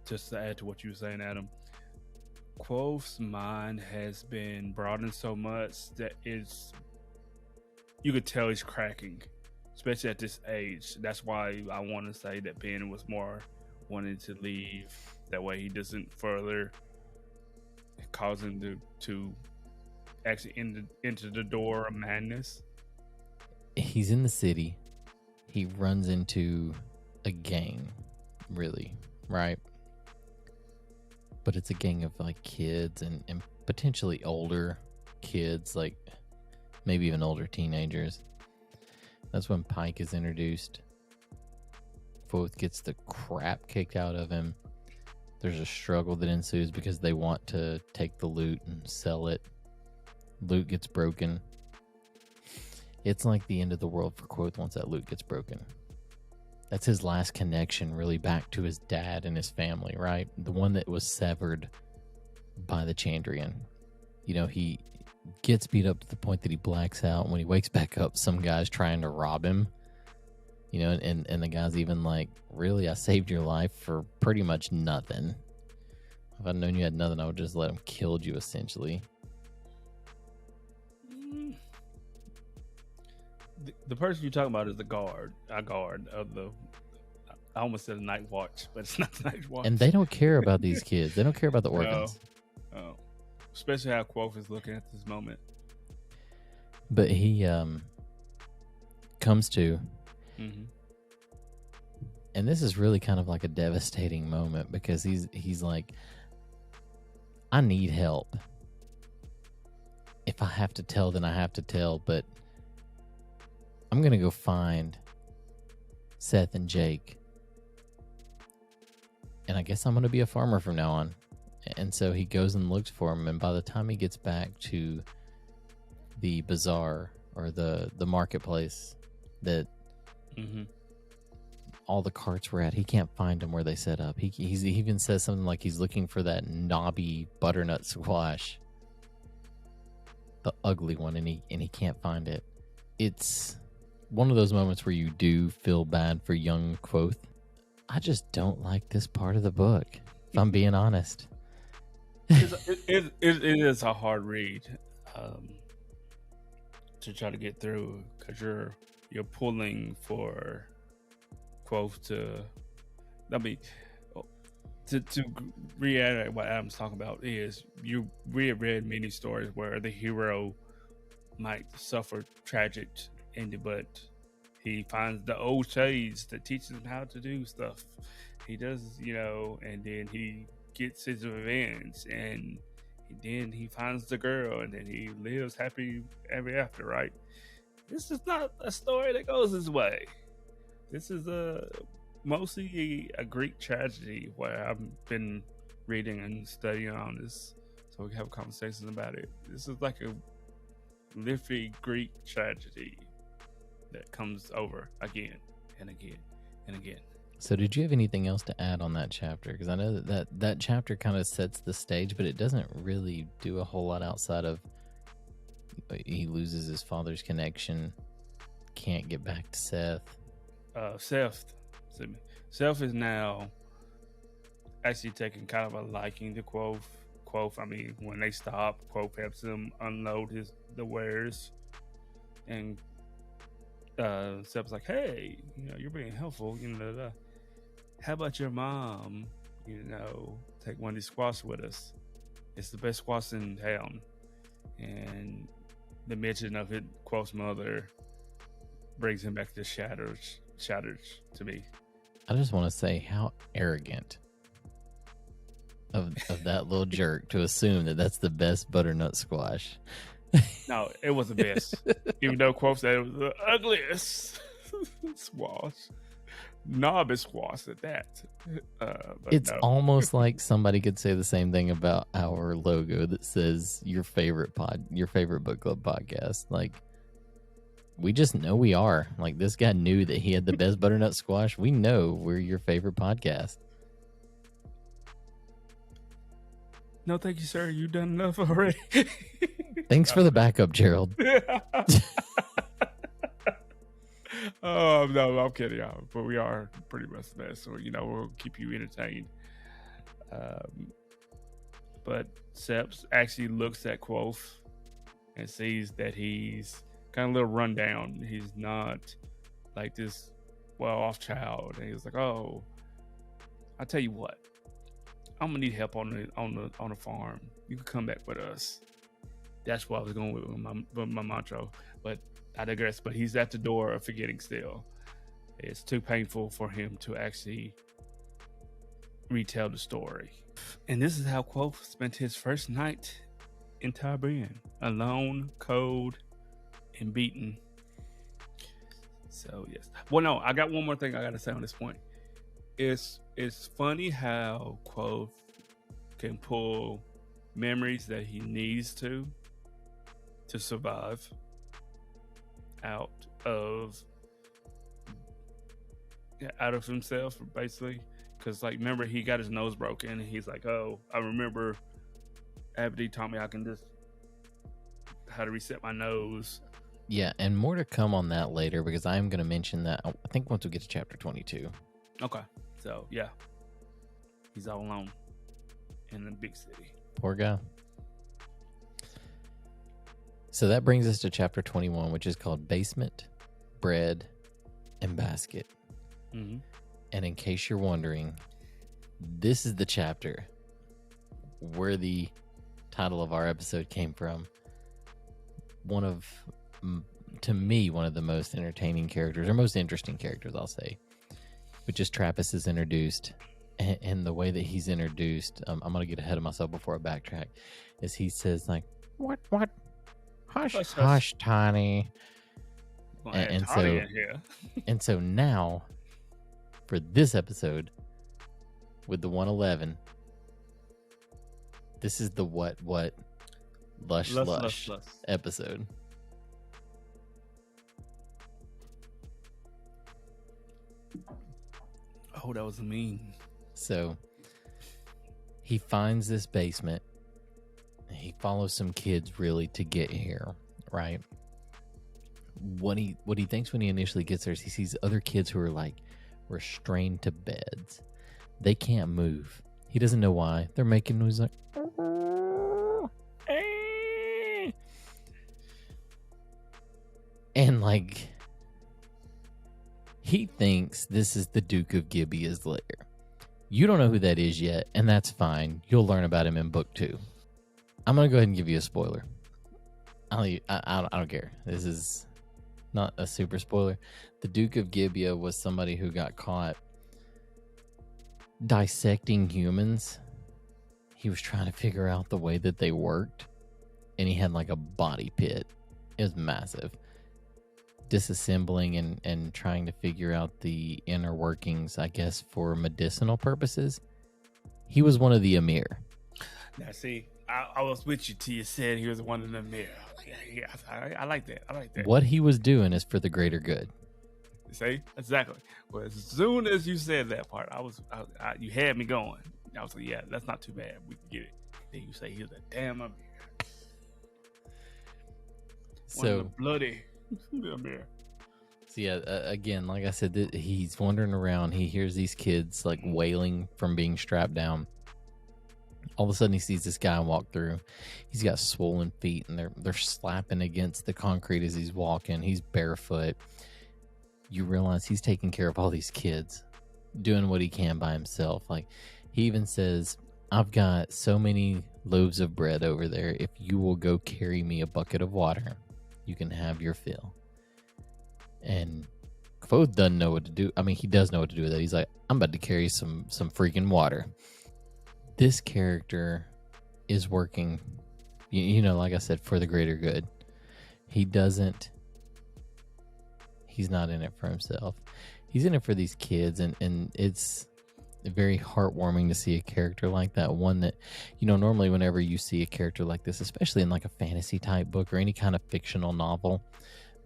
just to add to what you were saying, Adam, Quoth's mind has been broadened so much that you could tell he's cracking, especially at this age. That's why I want to say that Ben was more wanting to leave. That way he doesn't further cause him to actually enter the door of madness.
He's in the city. He runs into a gang, really, right? But it's a gang of like kids and potentially older kids, like maybe even older teenagers. That's when Pike is introduced. Quoth gets the crap kicked out of him. There's a struggle that ensues because they want to take the loot and sell it. Loot gets broken. It's like the end of the world for Quoth once that loot gets broken. That's his last connection really back to his dad and his family, right? The one that was severed by the Chandrian. You know, he gets beat up to the point that he blacks out. When he wakes back up, some guy's trying to rob him. You know, and the guy's even like, really, I saved your life for pretty much nothing. If I'd known you had nothing, I would just let him kill you, essentially.
The person you're talking about is a guard of the. I almost said a night watch, but it's not the night watch.
And they don't care about these kids. They don't care about the orphans.
Oh. Especially how Quoth is looking at this moment.
But he comes to.
Mm-hmm.
And this is really kind of like a devastating moment because he's like, I need help. If I have to tell, then I have to tell, but I'm going to go find Seth and Jake. And I guess I'm going to be a farmer from now on. And so he goes and looks for him. And by the time he gets back to the bazaar or the marketplace that all the carts were at, he can't find them where they set up. He even says something like he's looking for that knobby butternut squash, the ugly one, and he can't find it. It's one of those moments where you do feel bad for young Quoth. I just don't like this part of the book, if I'm being honest.
It is a hard read to try to get through because you're pulling for Quoth to reiterate what Adam's talking about is you reread many stories where the hero might suffer tragic ending, but he finds the old shades that teaches him how to do stuff. He does, and then he gets his revenge, and then he finds the girl, and then he lives happy ever after, right? This is not a story that goes his way. This is mostly a Greek tragedy where I've been reading and studying on this, so we can have conversations about it. This is like a literary Greek tragedy that comes over again and again and again.
So did you have anything else to add on that chapter? Because I know that chapter kind of sets the stage, but it doesn't really do a whole lot outside of he loses his father's connection, can't get back to Seth. Seth is now actually taking kind of a liking to Quoth.
Quoth, I mean, when they stop, Quoth helps them unload the wares, and Sep's like, "Hey, you're being helpful. How about your mom? Take one of these squash with us. It's the best squash in town." And the mention of it, Quoth's mother, brings him back to shatters to me.
I just want to say how arrogant of that little jerk to assume that that's the best butternut squash.
No, it was the best. Even though Quoth said it was the ugliest squash. Knob is squash at that.
It's
no.
almost like somebody could say the same thing about our logo that says your favorite book club podcast. Like, we just know we are. Like, this guy knew that he had the best butternut squash. We know we're your favorite podcast.
No, thank you, sir. You've done enough already.
Thanks for the backup, Gerald.
Oh, no, I'm kidding, y'all. But we are pretty much the best. So, we'll keep you entertained. But Seps actually looks at Quoth and sees that he's kind of a little rundown. He's not like this well-off child. And he's like, "Oh, I'll tell you what. I'm gonna need help on the farm. You can come back with us." That's what I was going with my mantra, but I digress. But he's at the door of forgetting still. It's too painful for him to actually retell the story. And this is how Quoth spent his first night in Tiberian, alone, cold, and beaten. So yes. Well, no, I got one more thing I got to say on this point. It's funny how Quoth can pull memories that he needs to survive out of himself, basically. Because, like, remember, he got his nose broken, and he's like, "Oh, I remember Abdi taught me how to reset my nose."
Yeah, and more to come on that later, because I am going to mention that, I think, once we get to chapter 22.
Okay. So, yeah. He's all alone in the big city.
Poor guy. So that brings us to chapter 21, which is called Basement, Bread, and Basket.
Mm-hmm.
And in case you're wondering, this is the chapter where the title of our episode came from. To me, one of the most entertaining characters, or most interesting characters, I'll say, which is Trappist is introduced. And the way that he's introduced, I'm going to get ahead of myself before I backtrack, is he says, like, what? Hush, Tiny. And so now, for this episode, with the 111, this is the what Lush episode.
Oh, that was mean.
So he finds this basement. He follows some kids really to get here, right? What he thinks when he initially gets there is he sees other kids who are like restrained to beds. They can't move. He doesn't know why. They're making noise like, and like, he thinks this is the Duke of Gibeah's lair. You don't know who that is yet, and that's fine. You'll learn about him in book 2. I'm going to go ahead and give you a spoiler. I don't care. This is not a super spoiler. The Duke of Gibeah was somebody who got caught dissecting humans. He was trying to figure out the way that they worked, and he had like a body pit. It was massive. Disassembling and trying to figure out the inner workings, I guess, for medicinal purposes. He was one of the Emir.
Now, see, I was with you till you said he was one of the Emir. I like that. I like that.
What he was doing is for the greater good.
See, exactly. Well, as soon as you said that part, you had me going. I was like, yeah, that's not too bad. We can get it. Then you say he was a damn Emir. One of the bloody Emir.
So yeah, again, like I said, he's wandering around. He hears these kids like wailing from being strapped down. All of a sudden, he sees this guy walk through. He's got swollen feet, and they're slapping against the concrete as he's walking. He's barefoot. You realize he's taking care of all these kids, doing what he can by himself. Like, he even says, I've got so many loaves of bread over there. If you will go carry me a bucket of water, you can have your fill. And Kvothe doesn't know what to do. I mean, he does know what to do with it. He's like, I'm about to carry some freaking water. This character is working, you know, like I said, for the greater good. He's not in it for himself. He's in it for these kids, and it's very heartwarming to see a character like that. One that, you know, normally whenever you see a character like this, especially in like a fantasy type book or any kind of fictional novel,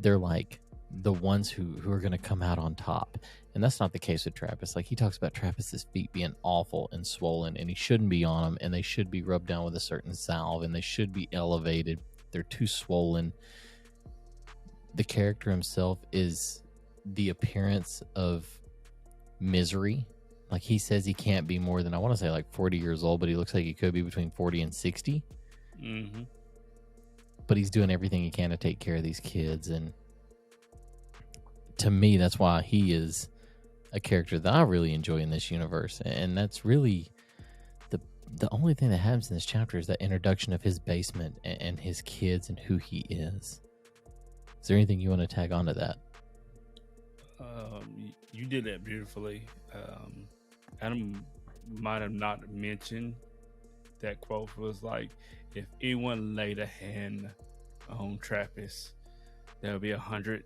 they're like the ones who are going to come out on top. And that's not the case with Trappist. Like, he talks about Trappist's feet being awful and swollen, and he shouldn't be on them, and they should be rubbed down with a certain salve, and they should be elevated. They're too swollen. The character himself is the appearance of misery. Like, he says he can't be more than, I want to say like 40 years old, but he looks like he could be between 40 and 60.
Mm-hmm.
But he's doing everything he can to take care of these kids. And to me, that's why he is a character that I really enjoy in this universe. And that's really the only thing that happens in this chapter is that introduction of his basement and his kids and who he is. Is there anything you want to tag onto that?
You did that beautifully. Adam might have not mentioned that quote was like, if anyone laid a hand on Trappist, there would be 100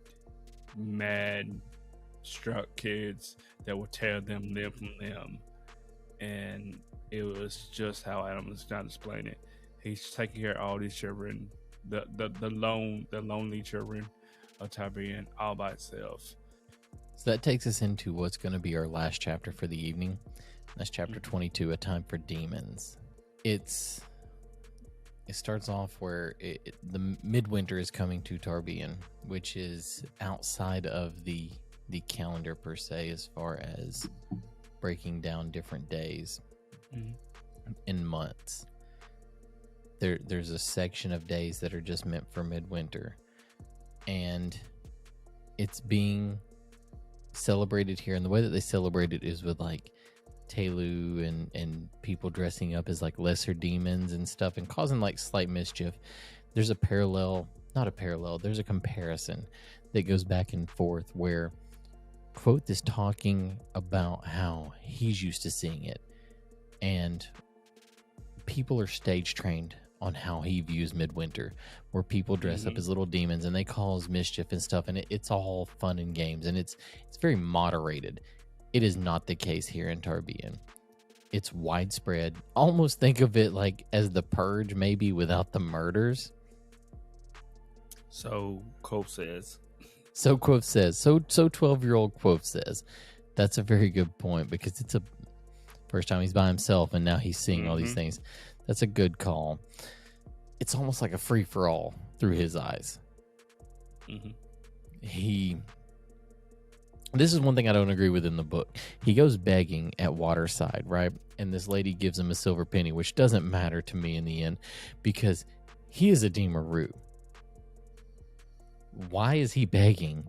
mad struck kids that would tear them limb from limb. And it was just how Adam was trying to explain it. He's taking care of all these children, the lonely children of Tiberian all by itself.
So that takes us into what's going to be our last chapter for the evening. That's chapter 22, A Time for Demons. It starts off where the midwinter is coming to Tarbean, which is outside of the calendar per se, as far as breaking down different days and months. There's a section of days that are just meant for midwinter, and it's being celebrated here. And the way that they celebrate it is with like Telu and people dressing up as like lesser demons and stuff and causing like slight mischief. There's there's a comparison that goes back and forth where Kvothe is talking about how he's used to seeing it, and people are stage trained on how he views midwinter, where people dress up as little demons and they cause mischief and stuff, and it's all fun and games, and it's very moderated. It is not the case here in Tarbean. It's widespread. Almost think of it like as the Purge, maybe without the murders.
So Kvothe says.
So 12-year-old Kvothe says. That's a very good point, because it's a first time he's by himself and now he's seeing all these things. That's a good call. It's almost like a free-for-all through his eyes. This is one thing I don't agree with in the book. He goes begging at Waterside, right? And this lady gives him a silver penny, which doesn't matter to me in the end, because he is a Deemer-Roo. Why is he begging?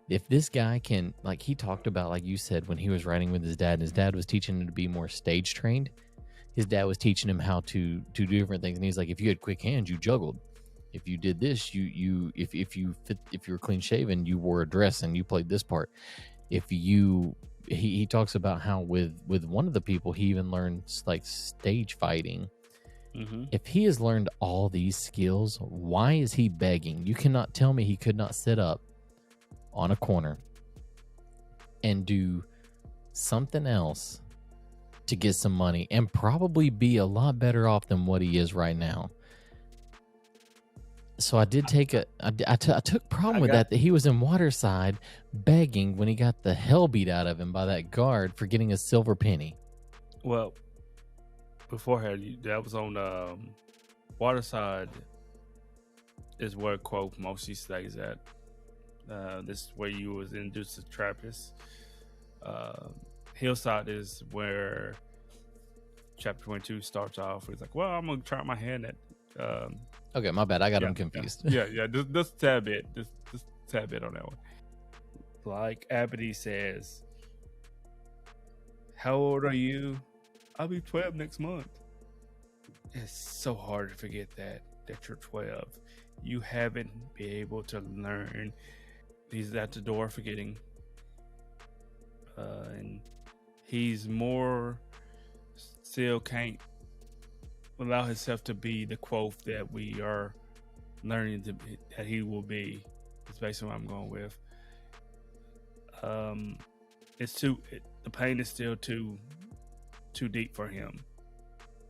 If this guy can, like he talked about, like you said, when he was writing with his dad, and his dad was teaching him to be more stage trained. His dad was teaching him how to do different things, and he's like, if you had quick hands, you juggled. If you did this, if you were clean shaven, you wore a dress and you played this part. He talks about how with one of the people he even learned like stage fighting. If he has learned all these skills, why is he begging? You cannot tell me he could not sit up on a corner and do something else to get some money and probably be a lot better off than what he is right now. So I did take I took problem with that he was in Waterside begging when he got the hell beat out of him by that guard for getting a silver penny.
Well, beforehand, that was on Waterside is where Kvothe mostly stays at. This is where you was introduced to Trappist. Hillside is where chapter 22 starts off. He's like, well, I'm going to try my hand at...
Okay, my bad. I got him confused.
Yeah. Just a tad bit. Just a tad bit on that one. Like Abity says, how old are you? I'll be 12 next month. It's so hard to forget that you're 12. You haven't been able to learn. He's at the door forgetting. And he's more still can't allow himself to be the Quoth that we are learning that he will be. It's basically what I'm going with. The pain is still too deep for him.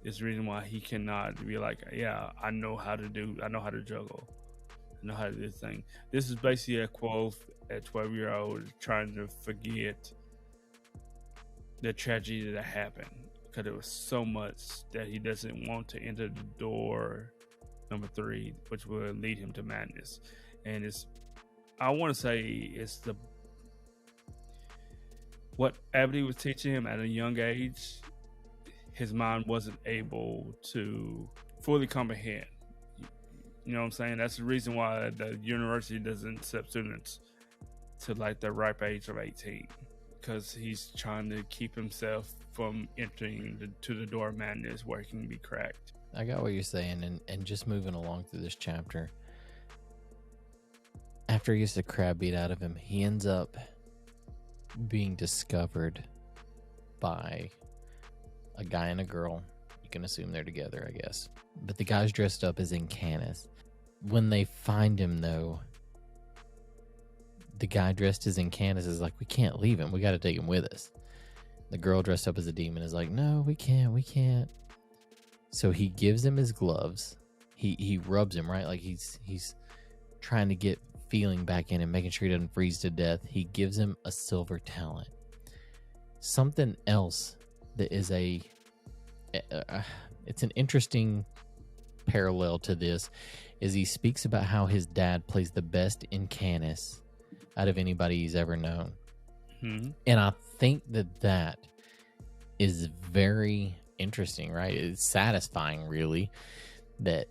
It's the reason why he cannot be like, yeah, I know how to juggle. I know how to do this thing. This is basically a Quoth at 12-year-old trying to forget the tragedy that happened, because it was so much that he doesn't want to enter the door number 3, which will lead him to madness. And I want to say it's what Abity was teaching him at a young age. His mind wasn't able to fully comprehend. You know what I'm saying? That's the reason why the university doesn't accept students to like the ripe age of 18, because he's trying to keep himself from entering to the door of madness where he can be cracked.
I got what you're saying, and just moving along through this chapter, after he gets the crap beat out of him, he ends up being discovered by a guy and a girl. You can assume they're together, I guess. But the guy's dressed up as Incanus. When they find him, though, the guy dressed as Incanus is like, we can't leave him. We got to take him with us. The girl dressed up as a demon is like, no, we can't. So he gives him his gloves. He rubs him, right? Like he's trying to get feeling back in and making sure he doesn't freeze to death. He gives him a silver talent. Something else that is it's an interesting parallel to this is he speaks about how his dad plays the best Incanus out of anybody he's ever known. Mm-hmm. And I think that is very interesting, right? It's satisfying, really, that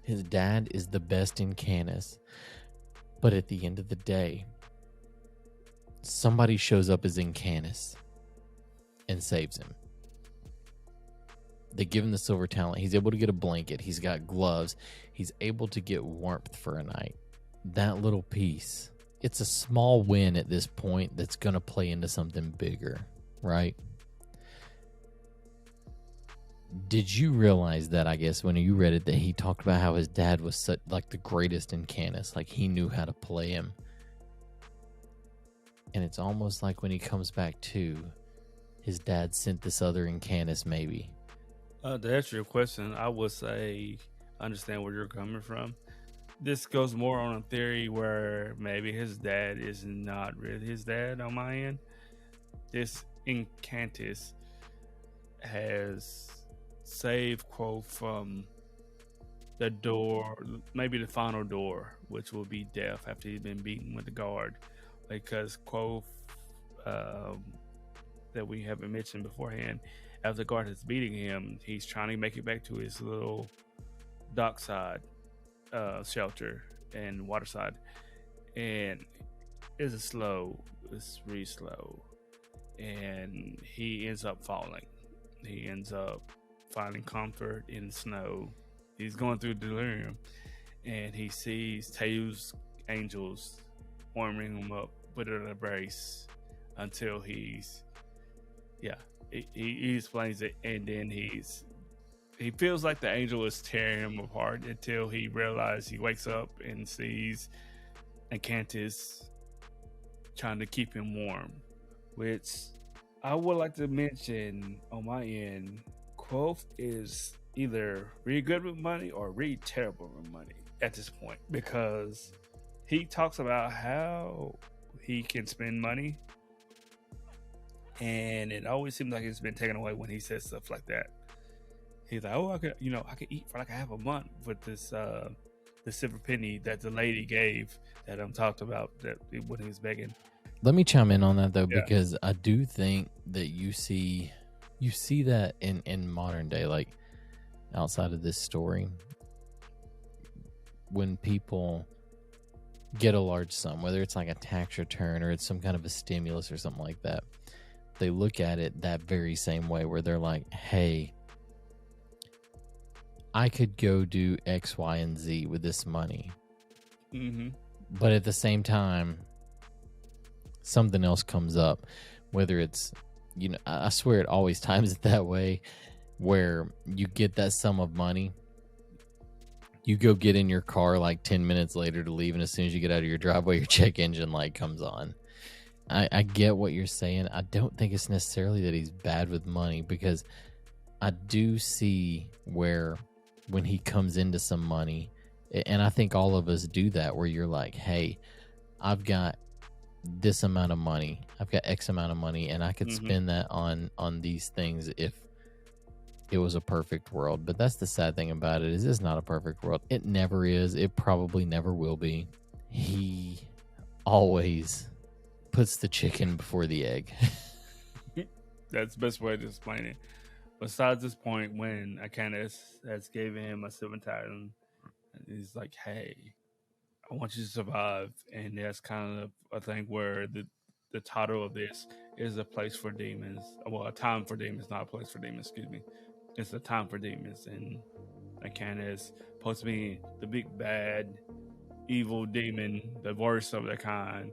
his dad is the best Incanus. But at the end of the day, somebody shows up as Incanus and saves him. They give him the silver talent. He's able to get a blanket. He's got gloves. He's able to get warmth for a night. That little piece, it's a small win at this point that's going to play into something bigger, right? Did you realize that, I guess, when you read it, that he talked about how his dad was such, like, the greatest Incanus, like he knew how to play him? And it's almost like when he comes back to, his dad sent this other Incanus, maybe.
To answer your question, I would say I understand where you're coming from. This goes more on a theory where maybe his dad is not really his dad on my end. This Incantus has saved Quoth from the door, maybe the final door, which will be death after he's been beaten with the guard. Because Quoth, that we haven't mentioned beforehand, after the guard is beating him, he's trying to make it back to his little dockside shelter and waterside, and it's really slow, and he ends up falling. He ends up finding comfort in the snow. He's going through delirium, and he sees Teu's angels warming him up with an embrace until he explains it, and then he feels like the angel is tearing him apart until he realizes, he wakes up and sees Incantus trying to keep him warm. Which I would like to mention on my end, Quoth is either really good with money or really terrible with money at this point, because he talks about how he can spend money, and it always seems like it's been taken away when he says stuff like that. He's like, oh, I could eat for like half a month with this the silver penny that the lady gave that I'm talked about that when he was begging.
Let me chime in on that though, because I do think that you see You see that in modern day, like outside of this story, when people get a large sum, whether it's like a tax return or it's some kind of a stimulus or something like that, they look at it that very same way where they're like, hey, I could go do X, Y, and Z with this money.
Mm-hmm.
But at the same time, something else comes up, whether it's, I swear it always times it that way, where you get that sum of money, you go get in your car like 10 minutes later to leave, and as soon as you get out of your driveway, your check engine light comes on. I get what you're saying. I don't think it's necessarily that he's bad with money, because I do see where when he comes into some money, and I think all of us do that, where you're like, hey, I've got this amount of money, I've got X amount of money, and I could spend that on these things if it was a perfect world. But that's the sad thing about it, is it's not a perfect world. It never is. It probably never will be. He always puts the chicken before the egg.
That's the best way to explain it. Besides this point, when Acanis has given him a silver titan, he's like, hey, I want you to survive. And that's kind of a thing where the title of this is a place for demons. Well, a time for demons, not a place for demons, excuse me. It's a time for demons. And Acanis supposed to be the big bad evil demon, the worst of the kind.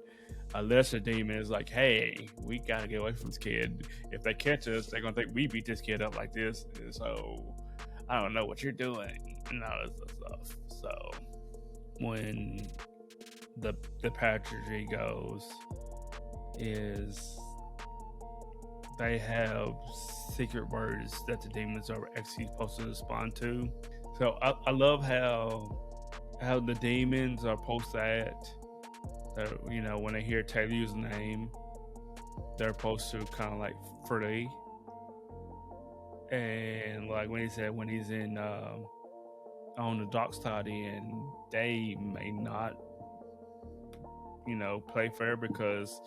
A lesser demon is like, hey, we gotta get away from this kid. If they catch us, they're gonna think we beat this kid up like this. And so I don't know what you're doing and all this stuff. So when the pageantry goes, is they have secret words that the demons are actually supposed to respond to. So I love how the demons are supposed to act. When they hear Taylor's name, they're supposed to kind of like flee. And like when he said, when he's in on the dock studying, they may not, play fair, because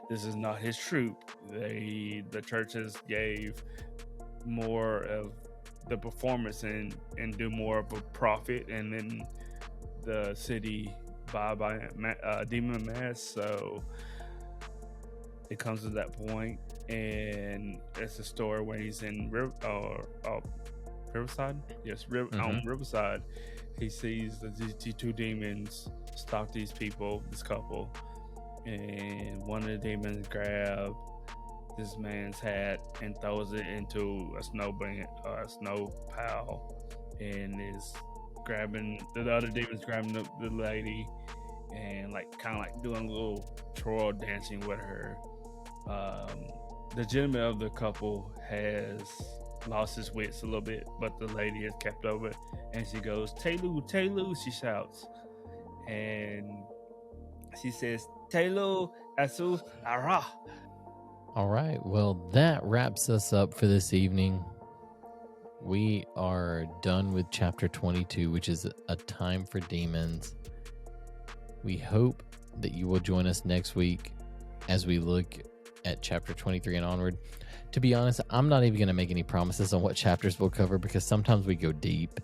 this is not his troop. The churches gave more of the performance and do more of a profit, and then the city by demon mass. So it comes to that point, and it's a story where he's in Riverside. Yes, on Riverside, he sees the two demons stalk these people, this couple, and one of the demons grab this man's hat and throws it into a snow pile, and is grabbing the other demons, grabbing the lady, and kind of doing a little twirl dancing with her. The gentleman of the couple has lost his wits a little bit, but the lady has kept over, and she goes, "Taylu," she shouts, and she says, "Taylu asu ara."
All right, well, that wraps us up for this evening. We are done with chapter 22, which is A Time for Demons. We hope that you will join us next week as we look at chapter 23 and onward. To be honest, I'm not even going to make any promises on what chapters we'll cover, because sometimes we go deep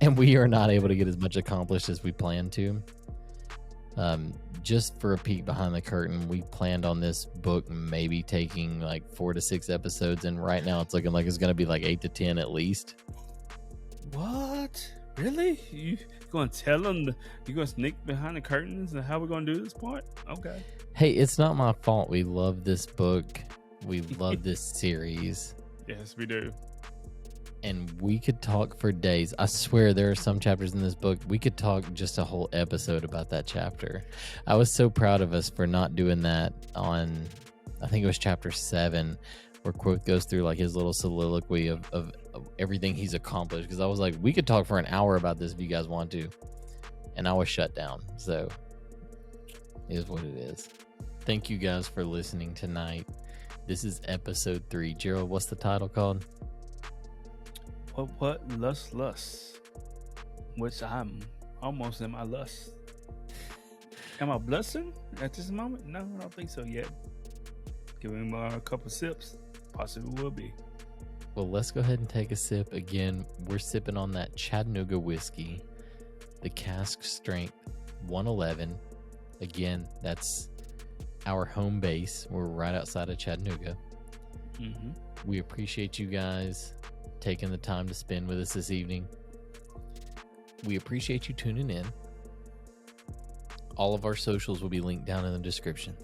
and we are not able to get as much accomplished as we plan to. Just for a peek behind the curtain, we planned on this book maybe taking 4 to 6 episodes, and right now it's looking like it's going to be 8 to 10 at least.
What? Really? You going to tell them? You going to sneak behind the curtains and how we're going to do this part? Okay.
Hey, it's not my fault. We love this book. We love this series.
Yes, we do.
And we could talk for days. I swear there are some chapters in this book, we could talk just a whole episode about that chapter. I was so proud of us for not doing that on, I think it was chapter 7, where Quoth goes through his little soliloquy of everything he's accomplished. Because I was like, we could talk for an hour about this if you guys want to. And I was shut down. So it is what it is. Thank you guys for listening tonight. This is episode 3. Gerald, what's the title called?
What lust, which I'm almost in my lust. Am I blushing at this moment? No, I don't think so yet. Give me a couple sips, possibly will be.
Well, let's go ahead and take a sip. Again, we're sipping on that Chattanooga whiskey, the cask strength 111. Again, that's our home base. We're right outside of Chattanooga.
Mm-hmm.
We appreciate you guys taking the time to spend with us this evening. We appreciate you tuning in. All of our socials will be linked down in the description.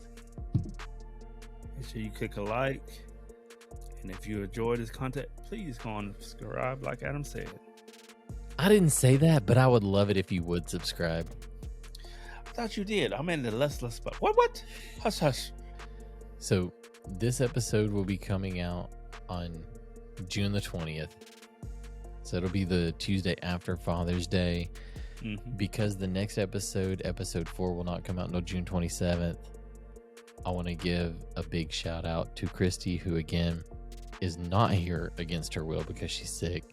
Make sure you click a like. And if you enjoy this content, please go on and subscribe like Adam said.
I didn't say that, but I would love it if you would subscribe.
I thought you did. I'm in the less spot. What? Hush, hush.
So this episode will be coming out on June the 20th. So it'll be the Tuesday after Father's Day.
Mm-hmm.
Because the next episode 4, will not come out until June 27th. I want to give a big shout out to Christy, who again is not here against her will because she's sick.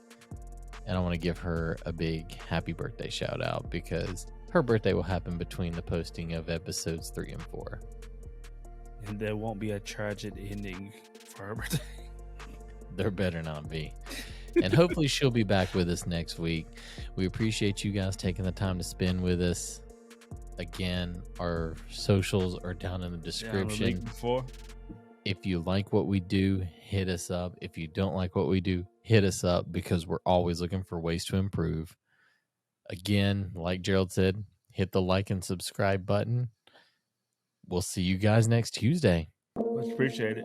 And I want to give her a big happy birthday shout out because her birthday will happen between the posting of episodes 3 and 4.
And there won't be a tragic ending for her birthday.
There better not be. And hopefully she'll be back with us next week. We appreciate you guys taking the time to spend with us. Again, our socials are down in the description. If you like what we do, hit us up. If you don't like what we do, hit us up because we're always looking for ways to improve. Again, like Gerald said, hit the like and subscribe button. We'll see you guys next Tuesday.
Much appreciated.